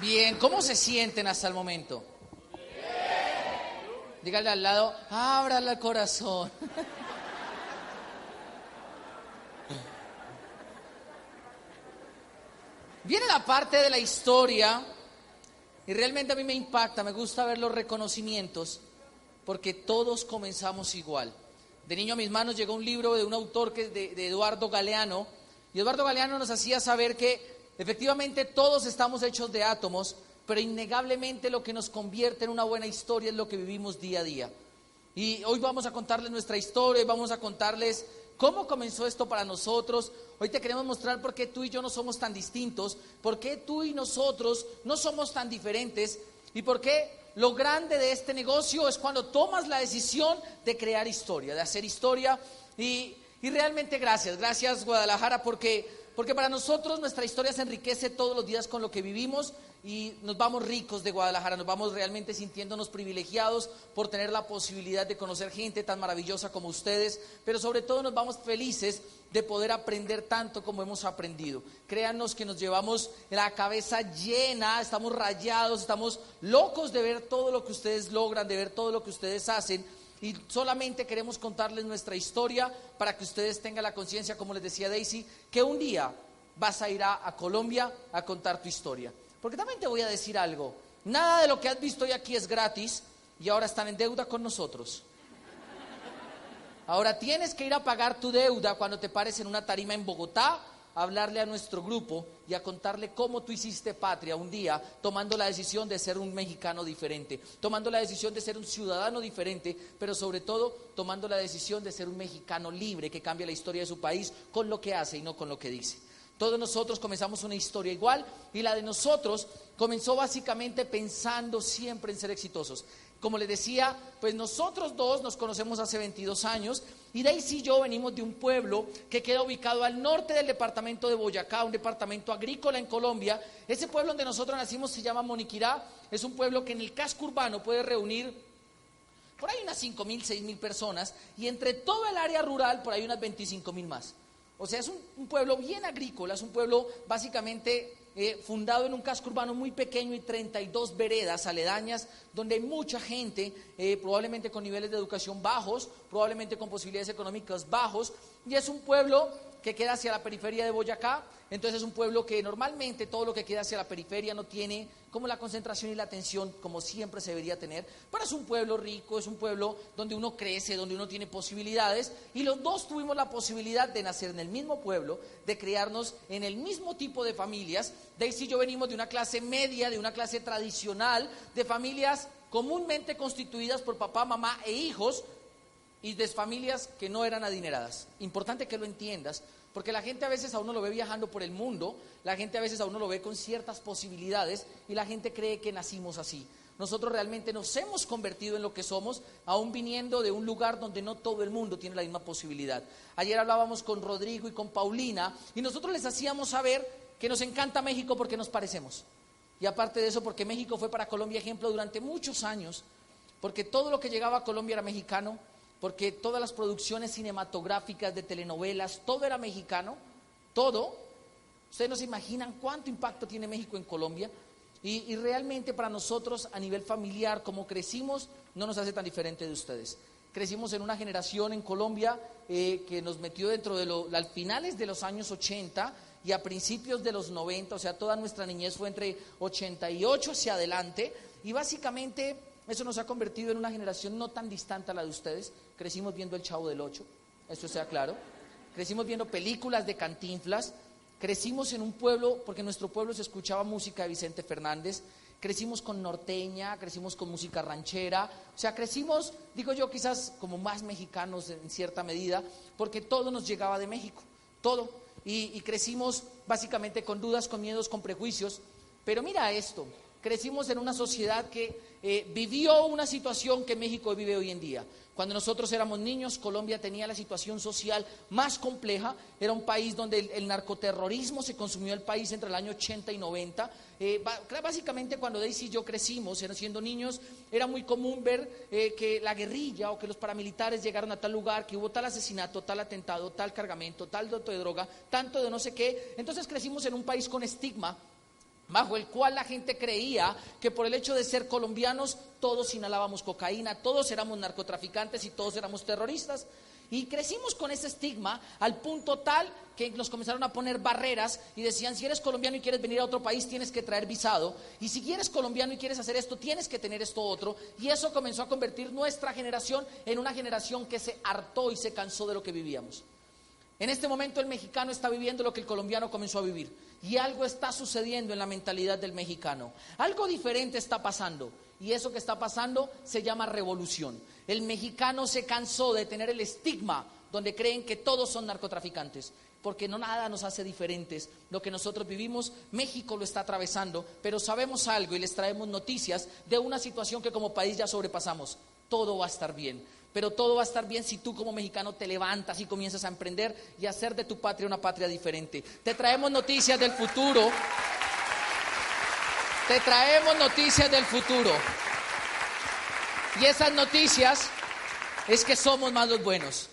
Bien, ¿cómo se sienten hasta el momento? Dígale al lado, ábrale el corazón. Viene la parte de la historia y realmente a mí me impacta, me gusta ver los reconocimientos porque todos comenzamos igual. De niño a mis manos llegó un libro de un autor de Eduardo Galeano, y Eduardo Galeano nos hacía saber que efectivamente todos estamos hechos de átomos, pero innegablemente lo que nos convierte en una buena historia es lo que vivimos día a día. Y hoy vamos a contarles nuestra historia y vamos a contarles cómo comenzó esto para nosotros. Hoy te queremos mostrar por qué tú y yo no somos tan distintos, por qué tú y nosotros no somos tan diferentes y por qué lo grande de este negocio es cuando tomas la decisión de crear historia, de hacer historia. Y realmente gracias Guadalajara, porque para nosotros nuestra historia se enriquece todos los días con lo que vivimos y nos vamos ricos de Guadalajara, nos vamos realmente sintiéndonos privilegiados por tener la posibilidad de conocer gente tan maravillosa como ustedes, pero sobre todo nos vamos felices de poder aprender tanto como hemos aprendido. Créanos que nos llevamos la cabeza llena, estamos rayados, estamos locos de ver todo lo que ustedes logran, de ver todo lo que ustedes hacen. Y solamente queremos contarles nuestra historia para que ustedes tengan la conciencia, como les decía Daisy, que un día vas a ir a Colombia a contar tu historia. Porque también te voy a decir algo, nada de lo que has visto hoy aquí es gratis y ahora están en deuda con nosotros. Ahora tienes que ir a pagar tu deuda cuando te pares en una tarima en Bogotá, a hablarle a nuestro grupo y a contarle cómo tú hiciste patria un día, tomando la decisión de ser un mexicano diferente, tomando la decisión de ser un ciudadano diferente, pero sobre todo tomando la decisión de ser un mexicano libre que cambia la historia de su país con lo que hace y no con lo que dice. Todos nosotros comenzamos una historia igual y la de nosotros comenzó básicamente pensando siempre en ser exitosos. Como les decía, pues nosotros dos nos conocemos hace 22 años y Daisy y yo venimos de un pueblo que queda ubicado al norte del departamento de Boyacá, un departamento agrícola en Colombia. Ese pueblo donde nosotros nacimos se llama Moniquirá, es un pueblo que en el casco urbano puede reunir por ahí unas 5.000, 6.000 personas y entre todo el área rural por ahí unas 25.000 más. O sea, es un pueblo bien agrícola, es un pueblo básicamente fundado en un casco urbano muy pequeño y 32 veredas aledañas, donde hay mucha gente, probablemente con niveles de educación bajos, probablemente con posibilidades económicas bajos, y es un pueblo que queda hacia la periferia de Boyacá. Entonces es un pueblo que normalmente todo lo que queda hacia la periferia no tiene como la concentración y la atención como siempre se debería tener, pero es un pueblo rico, es un pueblo donde uno crece, donde uno tiene posibilidades, y los dos tuvimos la posibilidad de nacer en el mismo pueblo, de criarnos en el mismo tipo de familias. Daisy y yo venimos de una clase media, de una clase tradicional, de familias comúnmente constituidas por papá, mamá e hijos, y de familias que no eran adineradas. Importante que lo entiendas, porque la gente a veces a uno lo ve viajando por el mundo, la gente a veces a uno lo ve con ciertas posibilidades y la gente cree que nacimos así. Nosotros realmente nos hemos convertido en lo que somos, aún viniendo de un lugar donde no todo el mundo tiene la misma posibilidad. Ayer hablábamos con Rodrigo y con Paulina y nosotros les hacíamos saber que nos encanta México porque nos parecemos. Y aparte de eso, porque México fue para Colombia ejemplo durante muchos años, porque todo lo que llegaba a Colombia era mexicano, porque todas las producciones cinematográficas de telenovelas, todo era mexicano, todo. Ustedes no se imaginan cuánto impacto tiene México en Colombia y realmente para nosotros a nivel familiar, como crecimos, no nos hace tan diferente de ustedes. Crecimos en una generación en Colombia que nos metió dentro de al finales de los años 80 y a principios de los 90, o sea, toda nuestra niñez fue entre 88 hacia adelante y básicamente eso nos ha convertido en una generación no tan distante a la de ustedes. Crecimos viendo El Chavo del Ocho, esto sea claro. Crecimos viendo películas de Cantinflas. Crecimos en un pueblo, porque en nuestro pueblo se escuchaba música de Vicente Fernández. Crecimos con norteña, crecimos con música ranchera. O sea, crecimos, digo yo, quizás como más mexicanos en cierta medida, porque todo nos llegaba de México, todo. Y crecimos básicamente con dudas, con miedos, con prejuicios. Pero mira esto. Crecimos en una sociedad que vivió una situación que México vive hoy en día. Cuando nosotros éramos niños, Colombia tenía la situación social más compleja. Era un país donde el narcoterrorismo se consumió el país entre el año 80 y 90. Básicamente cuando Daisy y yo crecimos, siendo niños, era muy común ver que la guerrilla o que los paramilitares llegaron a tal lugar, que hubo tal asesinato, tal atentado, tal cargamento, tal dato de droga, tanto de no sé qué. Entonces crecimos en un país con estigma. bajo el cual la gente creía que por el hecho de ser colombianos todos inhalábamos cocaína, todos éramos narcotraficantes y todos éramos terroristas. Y crecimos con ese estigma al punto tal que nos comenzaron a poner barreras y decían: si eres colombiano y quieres venir a otro país tienes que traer visado, y si eres colombiano y quieres hacer esto tienes que tener esto otro. Y eso comenzó a convertir nuestra generación en una generación que se hartó y se cansó de lo que vivíamos. En este momento el mexicano está viviendo lo que el colombiano comenzó a vivir, y algo está sucediendo en la mentalidad del mexicano. Algo diferente está pasando, y eso que está pasando se llama revolución. El mexicano se cansó de tener el estigma donde creen que todos son narcotraficantes, porque no nada nos hace diferentes. Lo que nosotros vivimos, México lo está atravesando, pero sabemos algo y les traemos noticias de una situación que como país ya sobrepasamos. Todo va a estar bien. Pero todo va a estar bien si tú como mexicano te levantas y comienzas a emprender y a hacer de tu patria una patria diferente. Te traemos noticias del futuro. Te traemos noticias del futuro. Y esas noticias es que somos más los buenos.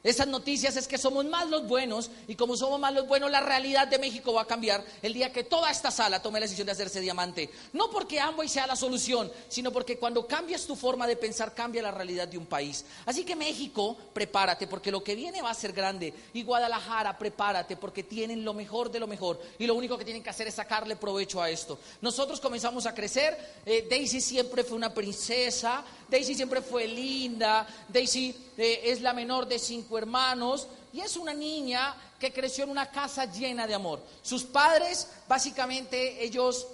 Esas noticias es que somos más los buenos, y como somos más los buenos, la realidad de México va a cambiar el día que toda esta sala tome la decisión de hacerse diamante. No porque Amway sea la solución, sino porque cuando cambias tu forma de pensar, cambia la realidad de un país. Así que México, prepárate, porque lo que viene va a ser grande. Y Guadalajara, prepárate, porque tienen lo mejor de lo mejor, y lo único que tienen que hacer es sacarle provecho a esto. Nosotros comenzamos a crecer. Daisy siempre fue una princesa, Daisy siempre fue linda, Daisy es la menor de 5 hermanos, y es una niña que creció en una casa llena de amor. Sus padres, básicamente, ellos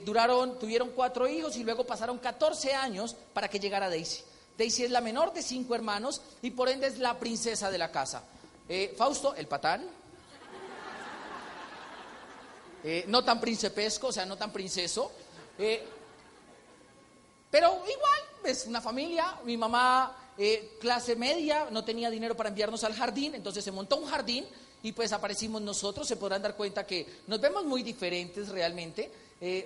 tuvieron 4 hijos y luego pasaron 14 años para que llegara Daisy. Daisy es la menor de 5 hermanos y por ende es la princesa de la casa. Fausto, el patán. No tan principesco, o sea, no tan princeso. Pero igual, es una familia. Mi mamá, clase media, no tenía dinero para enviarnos al jardín, entonces se montó un jardín y pues aparecimos nosotros. Se podrán dar cuenta que nos vemos muy diferentes realmente.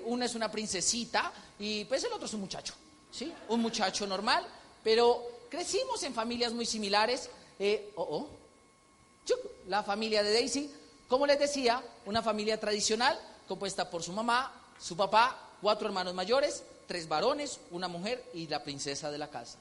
Una es una princesita y pues el otro es un muchacho, ¿sí? Un muchacho normal, pero crecimos en familias muy similares. La familia de Daisy, como les decía, una familia tradicional compuesta por su mamá, su papá, 4 hermanos mayores, 3 varones, una mujer y la princesa de la casa.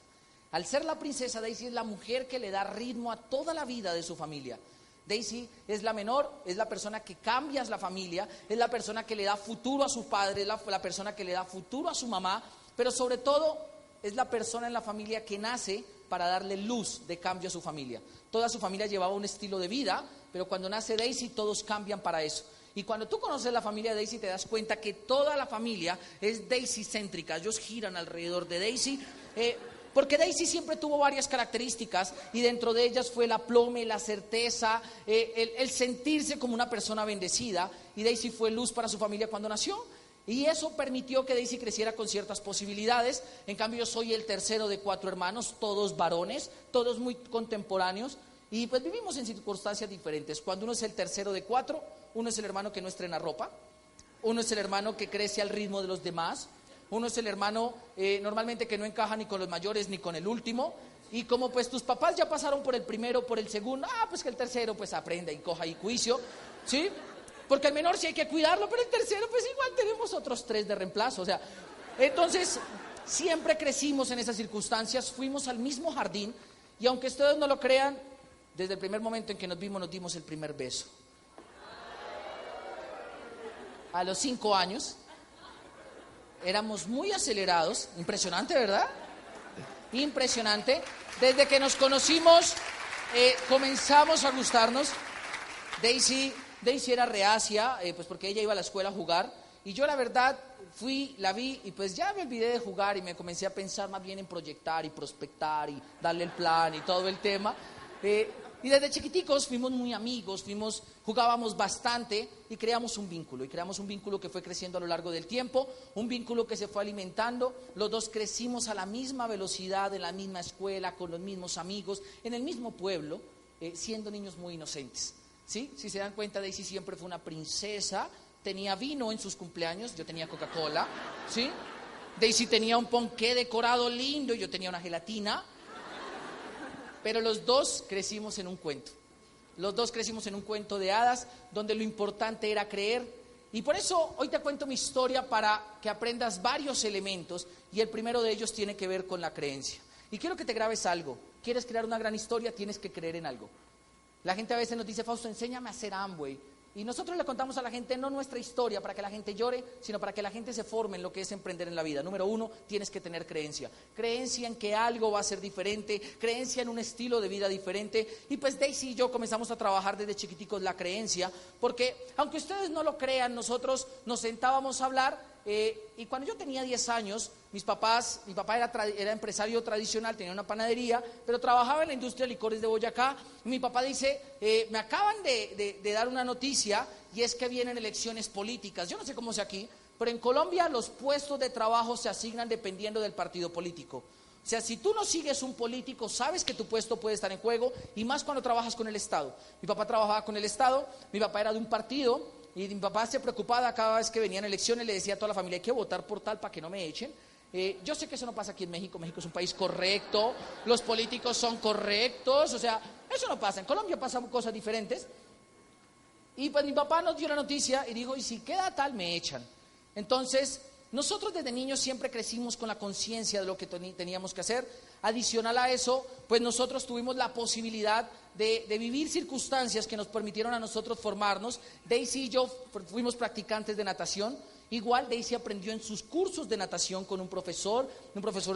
Al ser la princesa, Daisy es la mujer que le da ritmo a toda la vida de su familia. Daisy es la menor, es la persona que cambia la familia, es la persona que le da futuro a su padre, es la persona que le da futuro a su mamá, pero sobre todo es la persona en la familia que nace para darle luz de cambio a su familia. Toda su familia llevaba un estilo de vida, pero cuando nace Daisy todos cambian para eso. Y cuando tú conoces la familia de Daisy te das cuenta que toda la familia es Daisy-céntrica. Ellos giran alrededor de Daisy, porque Daisy siempre tuvo varias características y dentro de ellas fue el aplome, la certeza, el sentirse como una persona bendecida. Y Daisy fue luz para su familia cuando nació. Y eso permitió que Daisy creciera con ciertas posibilidades. En cambio, yo soy el tercero de 4 hermanos, todos varones, todos muy contemporáneos. Y pues vivimos en circunstancias diferentes. Cuando uno es el tercero de 4, uno es el hermano que no estrena ropa, uno es el hermano que crece al ritmo de los demás, uno es el hermano normalmente que no encaja ni con los mayores ni con el último. Y como pues tus papás ya pasaron por el primero, por el segundo, pues que el tercero pues aprenda y coja y juicio, ¿sí? Porque el menor sí hay que cuidarlo, pero el tercero pues igual tenemos otros 3 de reemplazo, o sea. Entonces siempre crecimos en esas circunstancias, fuimos al mismo jardín, y aunque ustedes no lo crean, desde el primer momento en que nos dimos el primer beso. A los 5 años, éramos muy acelerados, impresionante, ¿verdad? Impresionante. Desde que nos conocimos, comenzamos a gustarnos. Daisy era reacia, pues porque ella iba a la escuela a jugar, y yo la verdad la vi y pues ya me olvidé de jugar y me comencé a pensar más bien en proyectar y prospectar y darle el plan y todo el tema. Y desde chiquiticos fuimos muy amigos, jugábamos bastante y creamos un vínculo que fue creciendo a lo largo del tiempo, un vínculo que se fue alimentando. Los dos crecimos a la misma velocidad, en la misma escuela, con los mismos amigos, en el mismo pueblo, siendo niños muy inocentes, ¿sí? Si se dan cuenta, Daisy siempre fue una princesa, tenía vino en sus cumpleaños, yo tenía Coca-Cola, ¿sí? Daisy tenía un ponqué decorado lindo y yo tenía una gelatina. Pero los dos crecimos en un cuento. Los dos crecimos en un cuento de hadas donde lo importante era creer Y por eso hoy te cuento mi historia para que aprendas varios elementos y el primero de ellos tiene que ver con la creencia. Y quiero que te grabes algo. ¿Quieres crear una gran historia? Tienes que creer en algo. La gente a veces nos dice, Fausto, enséñame a hacer Amway. Y nosotros le contamos a la gente no nuestra historia para que la gente llore, sino para que la gente se forme en lo que es emprender en la vida. Número uno, tienes que tener creencia. Creencia en que algo va a ser diferente, creencia en un estilo de vida diferente. Y pues Daisy y yo comenzamos a trabajar desde chiquiticos la creencia, porque aunque ustedes no lo crean, nosotros nos sentábamos a hablar. Y cuando yo tenía 10 años, mi papá era empresario tradicional, tenía una panadería, pero trabajaba en la industria de licores de Boyacá. Y mi papá dice, me acaban de dar una noticia y es que vienen elecciones políticas. Yo no sé cómo sea aquí, pero en Colombia los puestos de trabajo se asignan dependiendo del partido político. O sea, si tú no sigues un político, sabes que tu puesto puede estar en juego, y más cuando trabajas con el Estado. Mi papá trabajaba con el Estado, mi papá era de un partido. Y mi papá se preocupaba cada vez que venían elecciones, le decía a toda la familia, hay que votar por tal para que no me echen. Yo sé que eso no pasa aquí en México. México es un país correcto, los políticos son correctos, o sea, eso no pasa. En Colombia pasan cosas diferentes. Y pues mi papá nos dio la noticia y dijo, y si queda tal, me echan. Entonces, nosotros desde niños siempre crecimos con la conciencia de lo que teníamos que hacer. Adicional a eso, pues nosotros tuvimos la posibilidad de vivir circunstancias que nos permitieron a nosotros formarnos. Daisy y yo fuimos practicantes de natación. Igual Daisy aprendió en sus cursos de natación con un profesor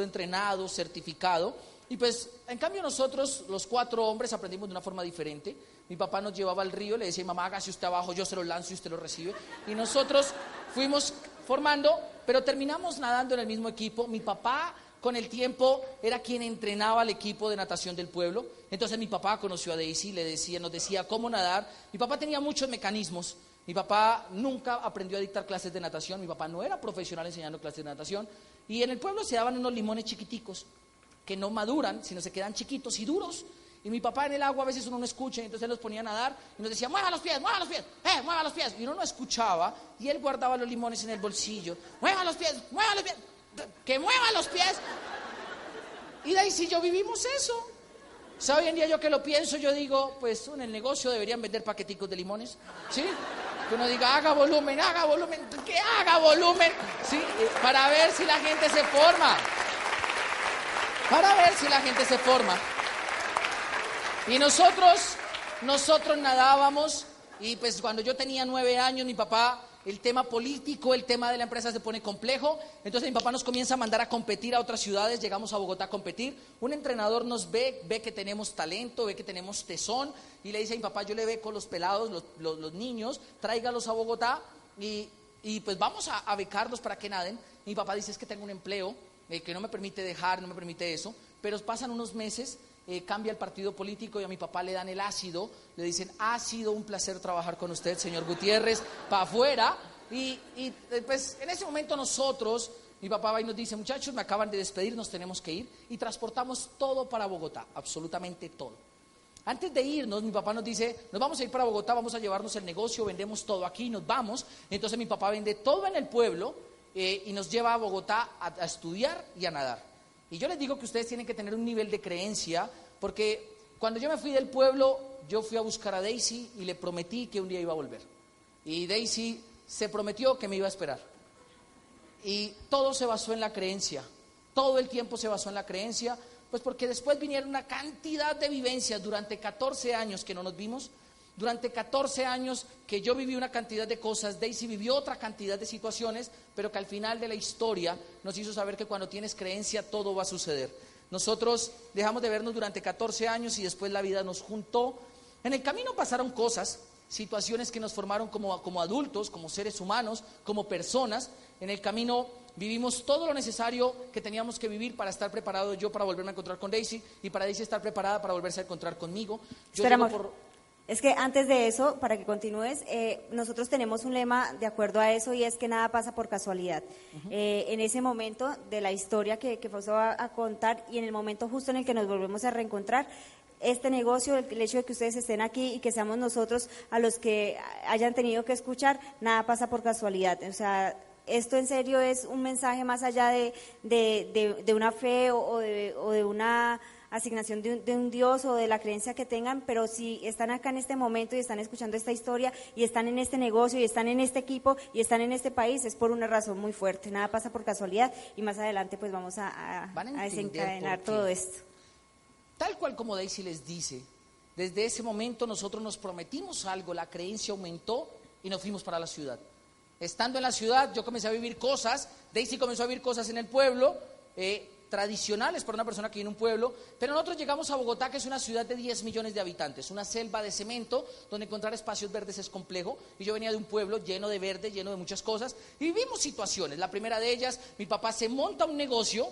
entrenado, certificado. Y pues, en cambio nosotros, los 4 hombres, aprendimos de una forma diferente. Mi papá nos llevaba al río, le decía, mamá, hágase usted abajo, yo se lo lanzo y usted lo recibe. Y nosotros fuimos formando, pero terminamos nadando en el mismo equipo. Mi papá, con el tiempo, era quien entrenaba al equipo de natación del pueblo. Entonces mi papá conoció a Daisy, nos decía cómo nadar. Mi papá tenía muchos mecanismos. Mi papá nunca aprendió a dictar clases de natación. Mi papá no era profesional enseñando clases de natación. Y en el pueblo se daban unos limones chiquiticos que no maduran, sino se quedan chiquitos y duros. Y mi papá en el agua a veces uno no escucha, entonces él nos ponía a nadar y nos decía, mueva los pies, mueva los pies. Y uno no escuchaba y él guardaba los limones en el bolsillo. Mueva los pies, que mueva los pies. Y Daisy y yo vivimos eso. O sea, hoy en día yo que lo pienso, yo digo, pues en el negocio deberían vender paqueticos de limones, ¿sí? Que uno diga, haga volumen, que haga volumen, ¿sí? Para ver si la gente se forma. Y nosotros nadábamos, y pues cuando yo tenía 9 años, mi papá, el tema político, el tema de la empresa se pone complejo, entonces mi papá nos comienza a mandar a competir a otras ciudades, llegamos a Bogotá a competir, un entrenador nos ve que tenemos talento, ve que tenemos tesón, y le dice a mi papá, yo le beco los pelados, los niños, tráigalos a Bogotá, y pues vamos a becarlos para que naden. Y mi papá dice, es que tengo un empleo que no me permite dejar, no me permite eso, pero pasan unos meses, cambia el partido político y a mi papá le dan el ácido, le dicen, ha sido un placer trabajar con usted, señor Gutiérrez, para afuera. Y pues en ese momento mi papá va y nos dice, muchachos, me acaban de despedir, nos tenemos que ir, y transportamos todo para Bogotá, absolutamente todo. Antes de irnos, mi papá nos dice, nos vamos a ir para Bogotá, vamos a llevarnos el negocio, vendemos todo aquí, nos vamos. Entonces mi papá vende todo en el pueblo y nos lleva a Bogotá a estudiar y a nadar. Y yo les digo que ustedes tienen que tener un nivel de creencia, porque cuando yo me fui del pueblo, yo fui a buscar a Daisy y le prometí que un día iba a volver. Y Daisy se prometió que me iba a esperar. Y todo se basó en la creencia, todo el tiempo se basó en la creencia, pues porque después vinieron una cantidad de vivencias durante 14 años que no nos vimos. Durante 14 años que yo viví una cantidad de cosas, Daisy vivió otra cantidad de situaciones, pero que al final de la historia nos hizo saber que cuando tienes creencia todo va a suceder. Nosotros dejamos de vernos durante 14 años y después la vida nos juntó. En el camino pasaron cosas, situaciones que nos formaron como adultos, como seres humanos, como personas. En el camino vivimos todo lo necesario que teníamos que vivir para estar preparado yo para volverme a encontrar con Daisy y para Daisy estar preparada para volverse a encontrar conmigo. Espera, amor. Es que antes de eso, para que continúes, nosotros tenemos un lema de acuerdo a eso y es que nada pasa por casualidad. En ese momento de la historia que Fausto va a contar y en el momento justo en el que nos volvemos a reencontrar, este negocio, el hecho de que ustedes estén aquí y que seamos nosotros a los que hayan tenido que escuchar, nada pasa por casualidad. O sea, esto en serio es un mensaje más allá de una fe o de una asignación de un Dios o de la creencia que tengan, pero si están acá en este momento y están escuchando esta historia y están en este negocio y están en este equipo y están en este país, es por una razón muy fuerte. Nada pasa por casualidad y más adelante pues vamos a desencadenar todo esto. Tal cual como Daisy les dice, desde ese momento nosotros nos prometimos algo, la creencia aumentó y nos fuimos para la ciudad. Estando en la ciudad, yo comencé a vivir cosas, Daisy comenzó a vivir cosas en el pueblo, tradicionales para una persona que viene a un pueblo, pero nosotros llegamos a Bogotá, que es una ciudad de 10 millones de habitantes, una selva de cemento, donde encontrar espacios verdes es complejo, y yo venía de un pueblo lleno de verde, lleno de muchas cosas, y vivimos situaciones. La primera de ellas, mi papá se monta un negocio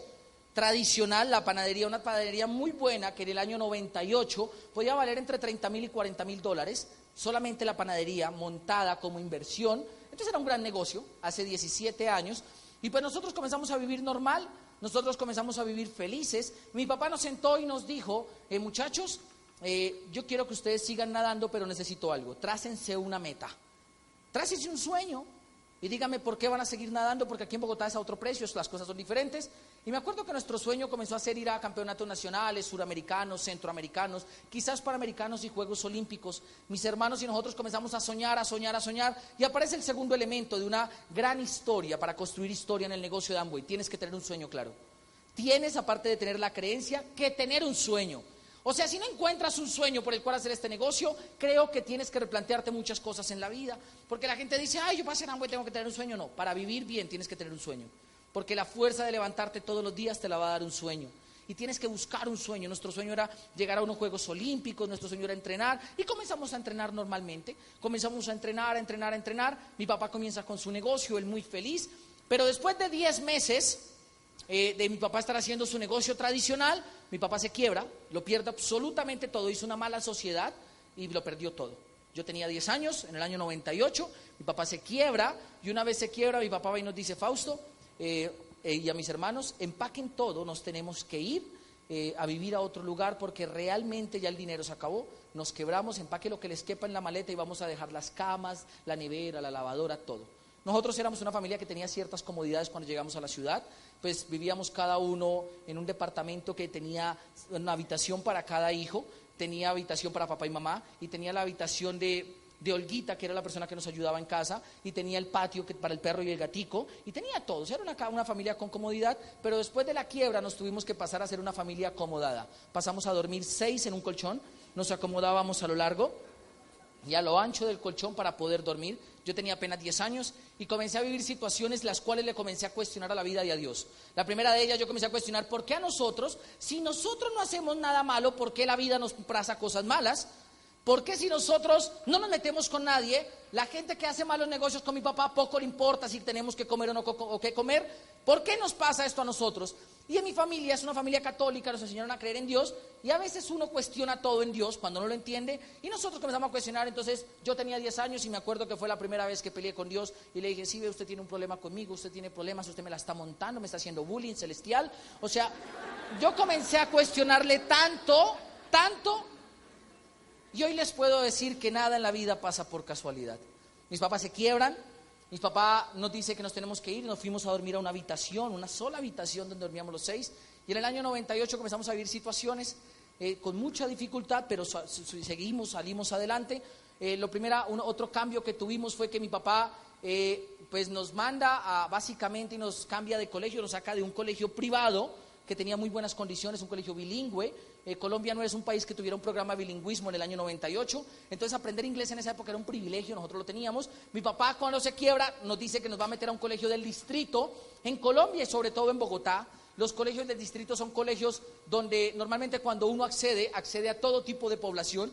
tradicional, la panadería, una panadería muy buena, que en el año 98 podía valer entre 30.000 y 40.000 dólares, solamente la panadería montada como inversión. Entonces era un gran negocio, hace 17 años, y pues nosotros comenzamos a vivir normal, nosotros comenzamos a vivir felices. Mi papá nos sentó y nos dijo, muchachos, yo quiero que ustedes sigan nadando, pero necesito algo, trácense una meta, trácense un sueño, y díganme por qué van a seguir nadando, porque aquí en Bogotá es a otro precio, las cosas son diferentes. Y me acuerdo que nuestro sueño comenzó a ser ir a campeonatos nacionales, suramericanos, centroamericanos, quizás panamericanos y Juegos Olímpicos. Mis hermanos y nosotros comenzamos a soñar, y aparece el segundo elemento de una gran historia para construir historia en el negocio de Amway. Tienes que tener un sueño claro. Tienes, aparte de tener la creencia, que tener un sueño. O sea, si no encuentras un sueño por el cual hacer este negocio, creo que tienes que replantearte muchas cosas en la vida. Porque la gente dice, ay, yo para hacer Amway tengo que tener un sueño. No, para vivir bien tienes que tener un sueño. Porque la fuerza de levantarte todos los días te la va a dar un sueño. Y tienes que buscar un sueño. Nuestro sueño era llegar a unos Juegos Olímpicos, nuestro sueño era entrenar. Y comenzamos a entrenar normalmente. Comenzamos a entrenar. Mi papá comienza con su negocio, él muy feliz. Pero después de 10 meses de mi papá estar haciendo su negocio tradicional, mi papá se quiebra, lo pierde absolutamente todo, hizo una mala sociedad y lo perdió todo. Yo tenía 10 años, en el año 98, mi papá se quiebra, y una vez se quiebra, mi papá va y nos dice, Fausto, y a mis hermanos, empaquen todo, nos tenemos que ir a vivir a otro lugar, porque realmente ya el dinero se acabó, nos quebramos, empaque lo que les quepa en la maleta y vamos a dejar las camas, la nevera, la lavadora, todo. Nosotros éramos una familia que tenía ciertas comodidades cuando llegamos a la ciudad, pues vivíamos cada uno en un departamento que tenía una habitación para cada hijo, tenía habitación para papá y mamá, y tenía la habitación de Olguita, que era la persona que nos ayudaba en casa, y tenía el patio para el perro y el gatico, y tenía todo. O sea, era una familia con comodidad, pero después de la quiebra nos tuvimos que pasar a ser una familia acomodada. Pasamos a dormir 6 en un colchón, nos acomodábamos a lo largo y a lo ancho del colchón para poder dormir. Yo tenía apenas 10 años y comencé a vivir situaciones las cuales le comencé a cuestionar a la vida y a Dios. La primera de ellas, yo comencé a cuestionar, ¿por qué a nosotros, si nosotros no hacemos nada malo, por qué la vida nos pasa cosas malas? ¿Por qué si nosotros no nos metemos con nadie, la gente que hace malos negocios con mi papá poco le importa si tenemos que comer o no o qué comer? ¿Por qué nos pasa esto a nosotros? Y en mi familia, es una familia católica, nos enseñaron a creer en Dios, y a veces uno cuestiona todo en Dios cuando no lo entiende, y nosotros comenzamos a cuestionar. Entonces yo tenía 10 años y me acuerdo que fue la primera vez que peleé con Dios, y le dije, sí, ve, usted tiene un problema conmigo, usted tiene problemas, usted me la está montando, me está haciendo bullying celestial. O sea, yo comencé a cuestionarle tanto, y hoy les puedo decir que nada en la vida pasa por casualidad. Mis papás se quiebran, mi papá nos dice que nos tenemos que ir, nos fuimos a dormir a una habitación, una sola habitación donde dormíamos los 6, y en el año 98 comenzamos a vivir situaciones con mucha dificultad, pero salimos adelante. Otro cambio que tuvimos fue que mi papá pues nos manda básicamente, y nos cambia de colegio, nos saca de un colegio privado que tenía muy buenas condiciones, un colegio bilingüe. Colombia no es un país que tuviera un programa de bilingüismo en el año 98, entonces aprender inglés en esa época era un privilegio, nosotros lo teníamos. Mi papá, cuando se quiebra, nos dice que nos va a meter a un colegio del distrito en Colombia y sobre todo en Bogotá. Los colegios del distrito son colegios donde normalmente cuando uno accede a todo tipo de población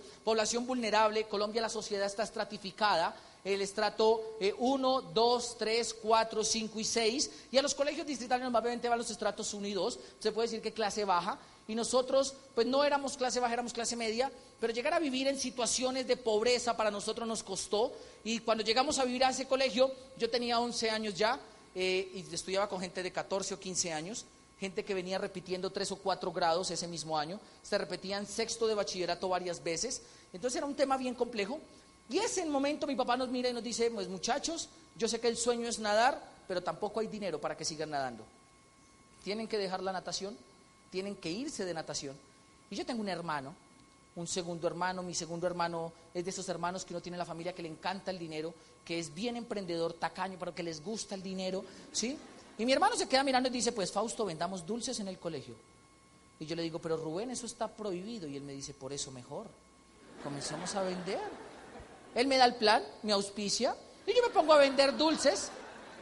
vulnerable. Colombia, la sociedad está estratificada, el estrato 1, 2, 3, 4, 5 y 6, y a los colegios distritales normalmente van los estratos 1 y 2, se puede decir que clase baja, y nosotros pues no éramos clase baja, éramos clase media, pero llegar a vivir en situaciones de pobreza para nosotros nos costó, y cuando llegamos a vivir a ese colegio, yo tenía 11 años ya, y estudiaba con gente de 14 o 15 años, gente que venía repitiendo 3 o 4 grados ese mismo año, se repetían sexto de bachillerato varias veces, entonces era un tema bien complejo. Y ese momento mi papá nos mira y nos dice, pues muchachos, yo sé que el sueño es nadar, pero tampoco hay dinero para que sigan nadando. Tienen que dejar la natación, tienen que irse de natación. Y yo tengo un hermano, un segundo hermano. Mi segundo hermano es de esos hermanos que uno tiene en la familia que le encanta el dinero, que es bien emprendedor, tacaño, pero que les gusta el dinero, ¿sí? Y mi hermano se queda mirando y dice, pues Fausto, vendamos dulces en el colegio. Y yo le digo, pero Rubén, eso está prohibido. Y él me dice, por eso mejor, comenzamos a vender. Él me da el plan, me auspicia, y yo me pongo a vender dulces,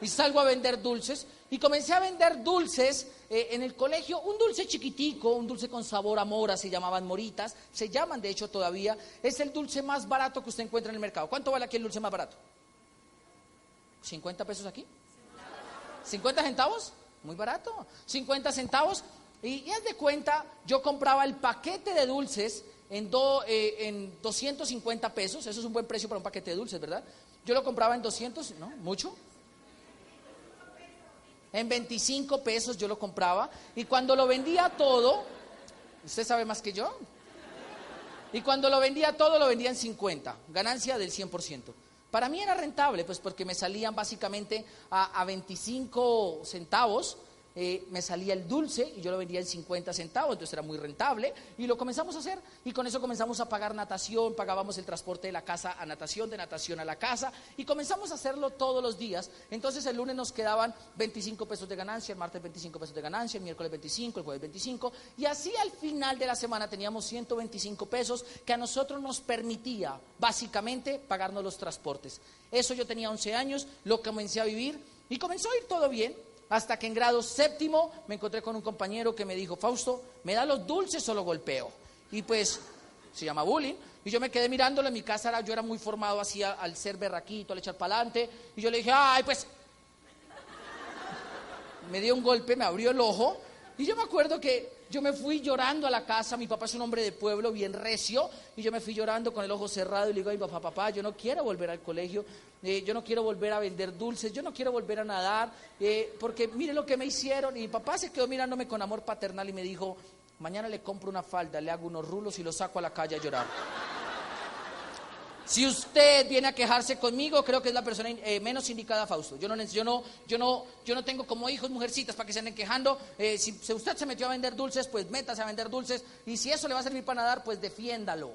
y salgo a vender dulces, y comencé a vender dulces en el colegio, un dulce chiquitico, un dulce con sabor a mora, se llamaban moritas, se llaman de hecho todavía, es el dulce más barato que usted encuentra en el mercado. ¿Cuánto vale aquí el dulce más barato? ¿50 pesos aquí? ¿50 centavos? Muy barato, 50 centavos, y haz de cuenta, yo compraba el paquete de dulces en 250 pesos, eso es un buen precio para un paquete de dulces, ¿verdad? Yo lo compraba en 200, ¿no? ¿Mucho? En 25 pesos yo lo compraba, y cuando lo vendía todo, ¿usted sabe más que yo? Y cuando lo vendía todo, lo vendía en 50, ganancia del 100%. Para mí era rentable, pues porque me salían básicamente a 25 centavos, me salía el dulce y yo lo vendía en 50 centavos, entonces era muy rentable y lo comenzamos a hacer, y con eso comenzamos a pagar natación, pagábamos el transporte de la casa a natación, de natación a la casa, y comenzamos a hacerlo todos los días. Entonces el lunes nos quedaban 25 pesos de ganancia, el martes 25 pesos de ganancia, el miércoles 25, el jueves 25, y así al final de la semana teníamos 125 pesos que a nosotros nos permitía básicamente pagarnos los transportes. Eso yo tenía 11 años, lo comencé a vivir y comenzó a ir todo bien. Hasta que en grado séptimo me encontré con un compañero que me dijo, Fausto, ¿me da los dulces o lo golpeo? Y pues, se llama bullying, y yo me quedé mirándolo. En mi casa yo era muy formado así al ser berraquito, al echar para adelante, y yo le dije, ay, pues, me dio un golpe, me abrió el ojo, y yo me acuerdo que yo me fui llorando a la casa. Mi papá es un hombre de pueblo bien recio, y yo me fui llorando con el ojo cerrado y le digo, ay, papá, yo no quiero volver al colegio, yo no quiero volver a vender dulces, yo no quiero volver a nadar, porque mire lo que me hicieron. Y mi papá se quedó mirándome con amor paternal y me dijo, mañana le compro una falda, le hago unos rulos y lo saco a la calle a llorar. Si usted viene a quejarse conmigo, creo que es la persona menos indicada, Fausto. Yo no tengo como hijos mujercitas para que se anden quejando. Si usted se metió a vender dulces, pues métase a vender dulces. Y si eso le va a servir para nadar, pues defiéndalo.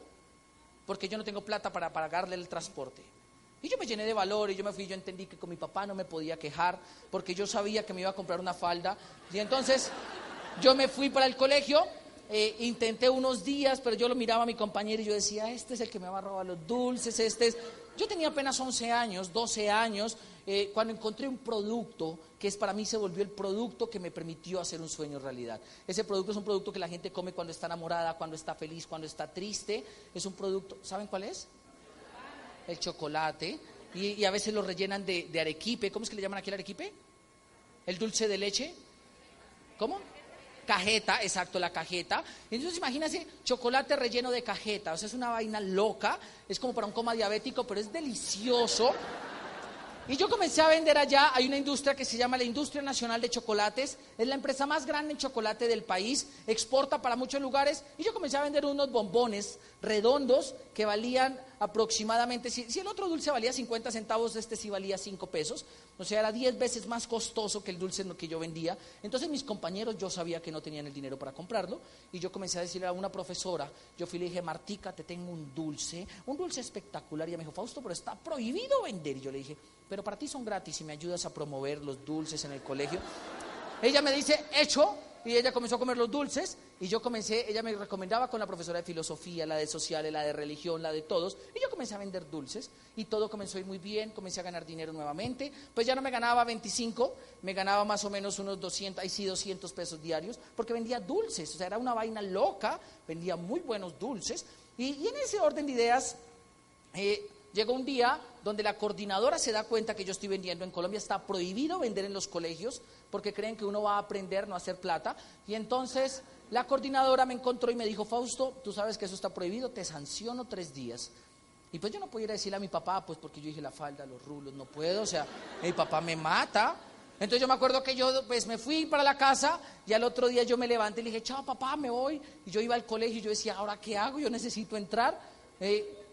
Porque yo no tengo plata para pagarle el transporte. Y yo me llené de valor y yo entendí que con mi papá no me podía quejar, porque yo sabía que me iba a comprar una falda. Y entonces yo me fui para el colegio. Intenté unos días, pero yo lo miraba a mi compañero y yo decía, este es el que me va a robar los dulces, este es... Yo tenía apenas 11 años, 12 años, cuando encontré un producto que para mí se volvió el producto que me permitió hacer un sueño realidad. Ese producto es un producto que la gente come cuando está enamorada, cuando está feliz, cuando está triste. Es un producto, ¿saben cuál es? El chocolate, y a veces lo rellenan de arequipe. ¿Cómo es que le llaman aquí el arequipe? ¿El dulce de leche? ¿Cómo? Cajeta, exacto, la cajeta. Entonces imagínense, chocolate relleno de cajeta, o sea, es una vaina loca, es como para un coma diabético, pero es delicioso. Y yo comencé a vender allá. Hay una industria que se llama la Industria Nacional de Chocolates, es la empresa más grande en chocolate del país, exporta para muchos lugares, y yo comencé a vender unos bombones redondos que valían aproximadamente, si el otro dulce valía 50 centavos, este sí valía 5 pesos, o sea, era 10 veces más costoso que el dulce que yo vendía. Entonces mis compañeros, yo sabía que no tenían el dinero para comprarlo, y yo comencé a decirle a una profesora, yo fui y le dije, Martica, te tengo un dulce espectacular, y ella me dijo, Fausto, pero está prohibido vender. Y yo le dije, pero para ti son gratis y me ayudas a promover los dulces en el colegio. Ella me dice, hecho, y ella comenzó a comer los dulces, y yo comencé, ella me recomendaba con la profesora de filosofía, la de sociales, la de religión, la de todos, y yo comencé a vender dulces, y todo comenzó a ir muy bien, comencé a ganar dinero nuevamente. Pues ya no me ganaba 25, me ganaba más o menos unos 200 pesos diarios, porque vendía dulces, o sea, era una vaina loca, vendía muy buenos dulces, y en ese orden de ideas, llegó un día donde la coordinadora se da cuenta que yo estoy vendiendo. En Colombia está prohibido vender en los colegios porque creen que uno va a aprender, no a hacer plata. Y entonces la coordinadora me encontró y me dijo, Fausto, tú sabes que eso está prohibido, te sanciono 3 días. Y pues yo no podía ir a decirle a mi papá, pues porque yo dije la falda, los rulos, no puedo, o sea, mi papá me mata. Entonces yo me acuerdo que yo pues me fui para la casa, y al otro día yo me levanté y le dije, chao papá, me voy. Y yo iba al colegio y yo decía, ¿ahora qué hago? Yo necesito entrar.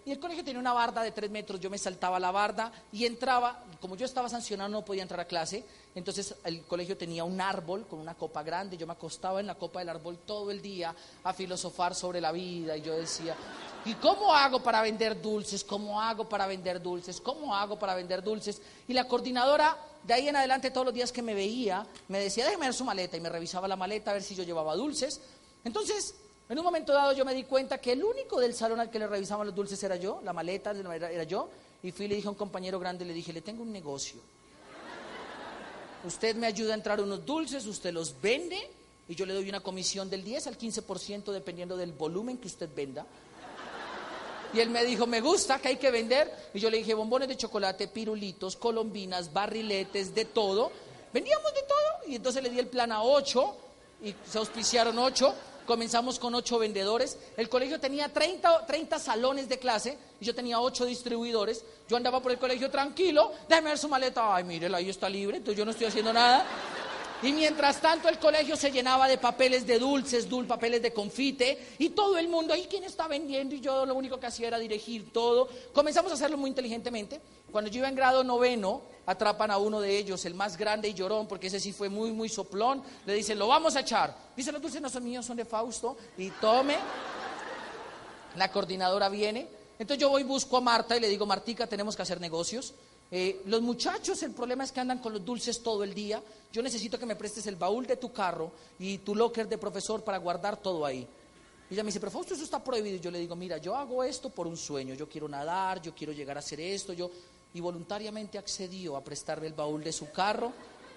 y el colegio tenía una barda de 3 metros, yo me saltaba la barda y entraba, como yo estaba sancionado no podía entrar a clase, entonces el colegio tenía un árbol con una copa grande, yo me acostaba en la copa del árbol todo el día a filosofar sobre la vida y yo decía, ¿y cómo hago para vender dulces? ¿Cómo hago para vender dulces? ¿Cómo hago para vender dulces? Y la coordinadora de ahí en adelante todos los días que me veía me decía, déjeme ver su maleta y me revisaba la maleta a ver si yo llevaba dulces. Entonces, en un momento dado yo me di cuenta que el único del salón al que le revisaban los dulces era yo, la maleta era yo, y fui y le dije a un compañero grande, le dije, le tengo un negocio. Usted me ayuda a entrar unos dulces, usted los vende, y yo le doy una comisión del 10 al 15% dependiendo del volumen que usted venda. Y él me dijo, me gusta, que hay que vender. Y yo le dije, bombones de chocolate, pirulitos, colombinas, barriletes, de todo. Vendíamos de todo, y entonces le di el plan a 8, y se auspiciaron 8. Comenzamos con 8 vendedores, el colegio tenía 30 salones de clase y yo tenía 8 distribuidores, yo andaba por el colegio tranquilo, déjeme ver su maleta, ay mírela, ahí está libre, entonces yo no estoy haciendo nada. Y mientras tanto el colegio se llenaba de papeles de dulces, papeles de confite, y todo el mundo, ¿y quién está vendiendo? Y yo lo único que hacía era dirigir todo. Comenzamos a hacerlo muy inteligentemente. Cuando yo iba en grado 9, atrapan a uno de ellos, el más grande y llorón, porque ese sí fue muy, muy soplón. Le dicen, lo vamos a echar. Dice, los dulces no son míos, son de Fausto, y tome. La coordinadora viene. Entonces yo voy y busco a Marta y le digo, Martica, tenemos que hacer negocios. Los muchachos, el problema es que andan con los dulces todo el día. Yo necesito que me prestes el baúl de tu carro y tu locker de profesor para guardar todo ahí. Y ella me dice, pero Fausto, eso está prohibido. Y yo le digo, mira, yo hago esto por un sueño, yo quiero nadar, yo quiero llegar a hacer esto, y voluntariamente accedió a prestarme el baúl de su carro.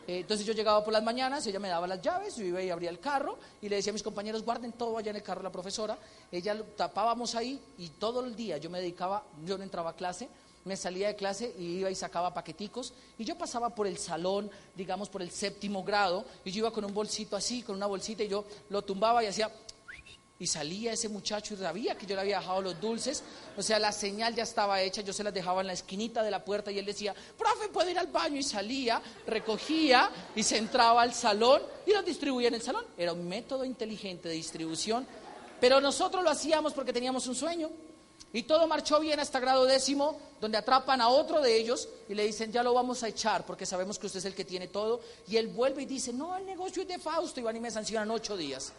Entonces yo llegaba por las mañanas, ella me daba las llaves, yo iba y abría el carro y le decía a mis compañeros, guarden todo allá en el carro de la profesora. Ella lo tapábamos ahí y todo el día yo no entraba a clase, me salía de clase y iba y sacaba paqueticos y yo pasaba por el salón, digamos por el 7º grado, y yo iba con un bolsito así, con una bolsita, y yo lo tumbaba y hacía, y salía ese muchacho y sabía que yo le había dejado los dulces, o sea, la señal ya estaba hecha, yo se las dejaba en la esquinita de la puerta y él decía, profe, ¿puedo ir al baño? Y salía, recogía y se entraba al salón y los distribuía en el salón. Era un método inteligente de distribución, pero nosotros lo hacíamos porque teníamos un sueño. Y todo marchó bien hasta grado 10º, donde atrapan a otro de ellos y le dicen, ya lo vamos a echar porque sabemos que usted es el que tiene todo. Y él vuelve y dice, no, el negocio es de Fausto, y van y me sancionan 8 días.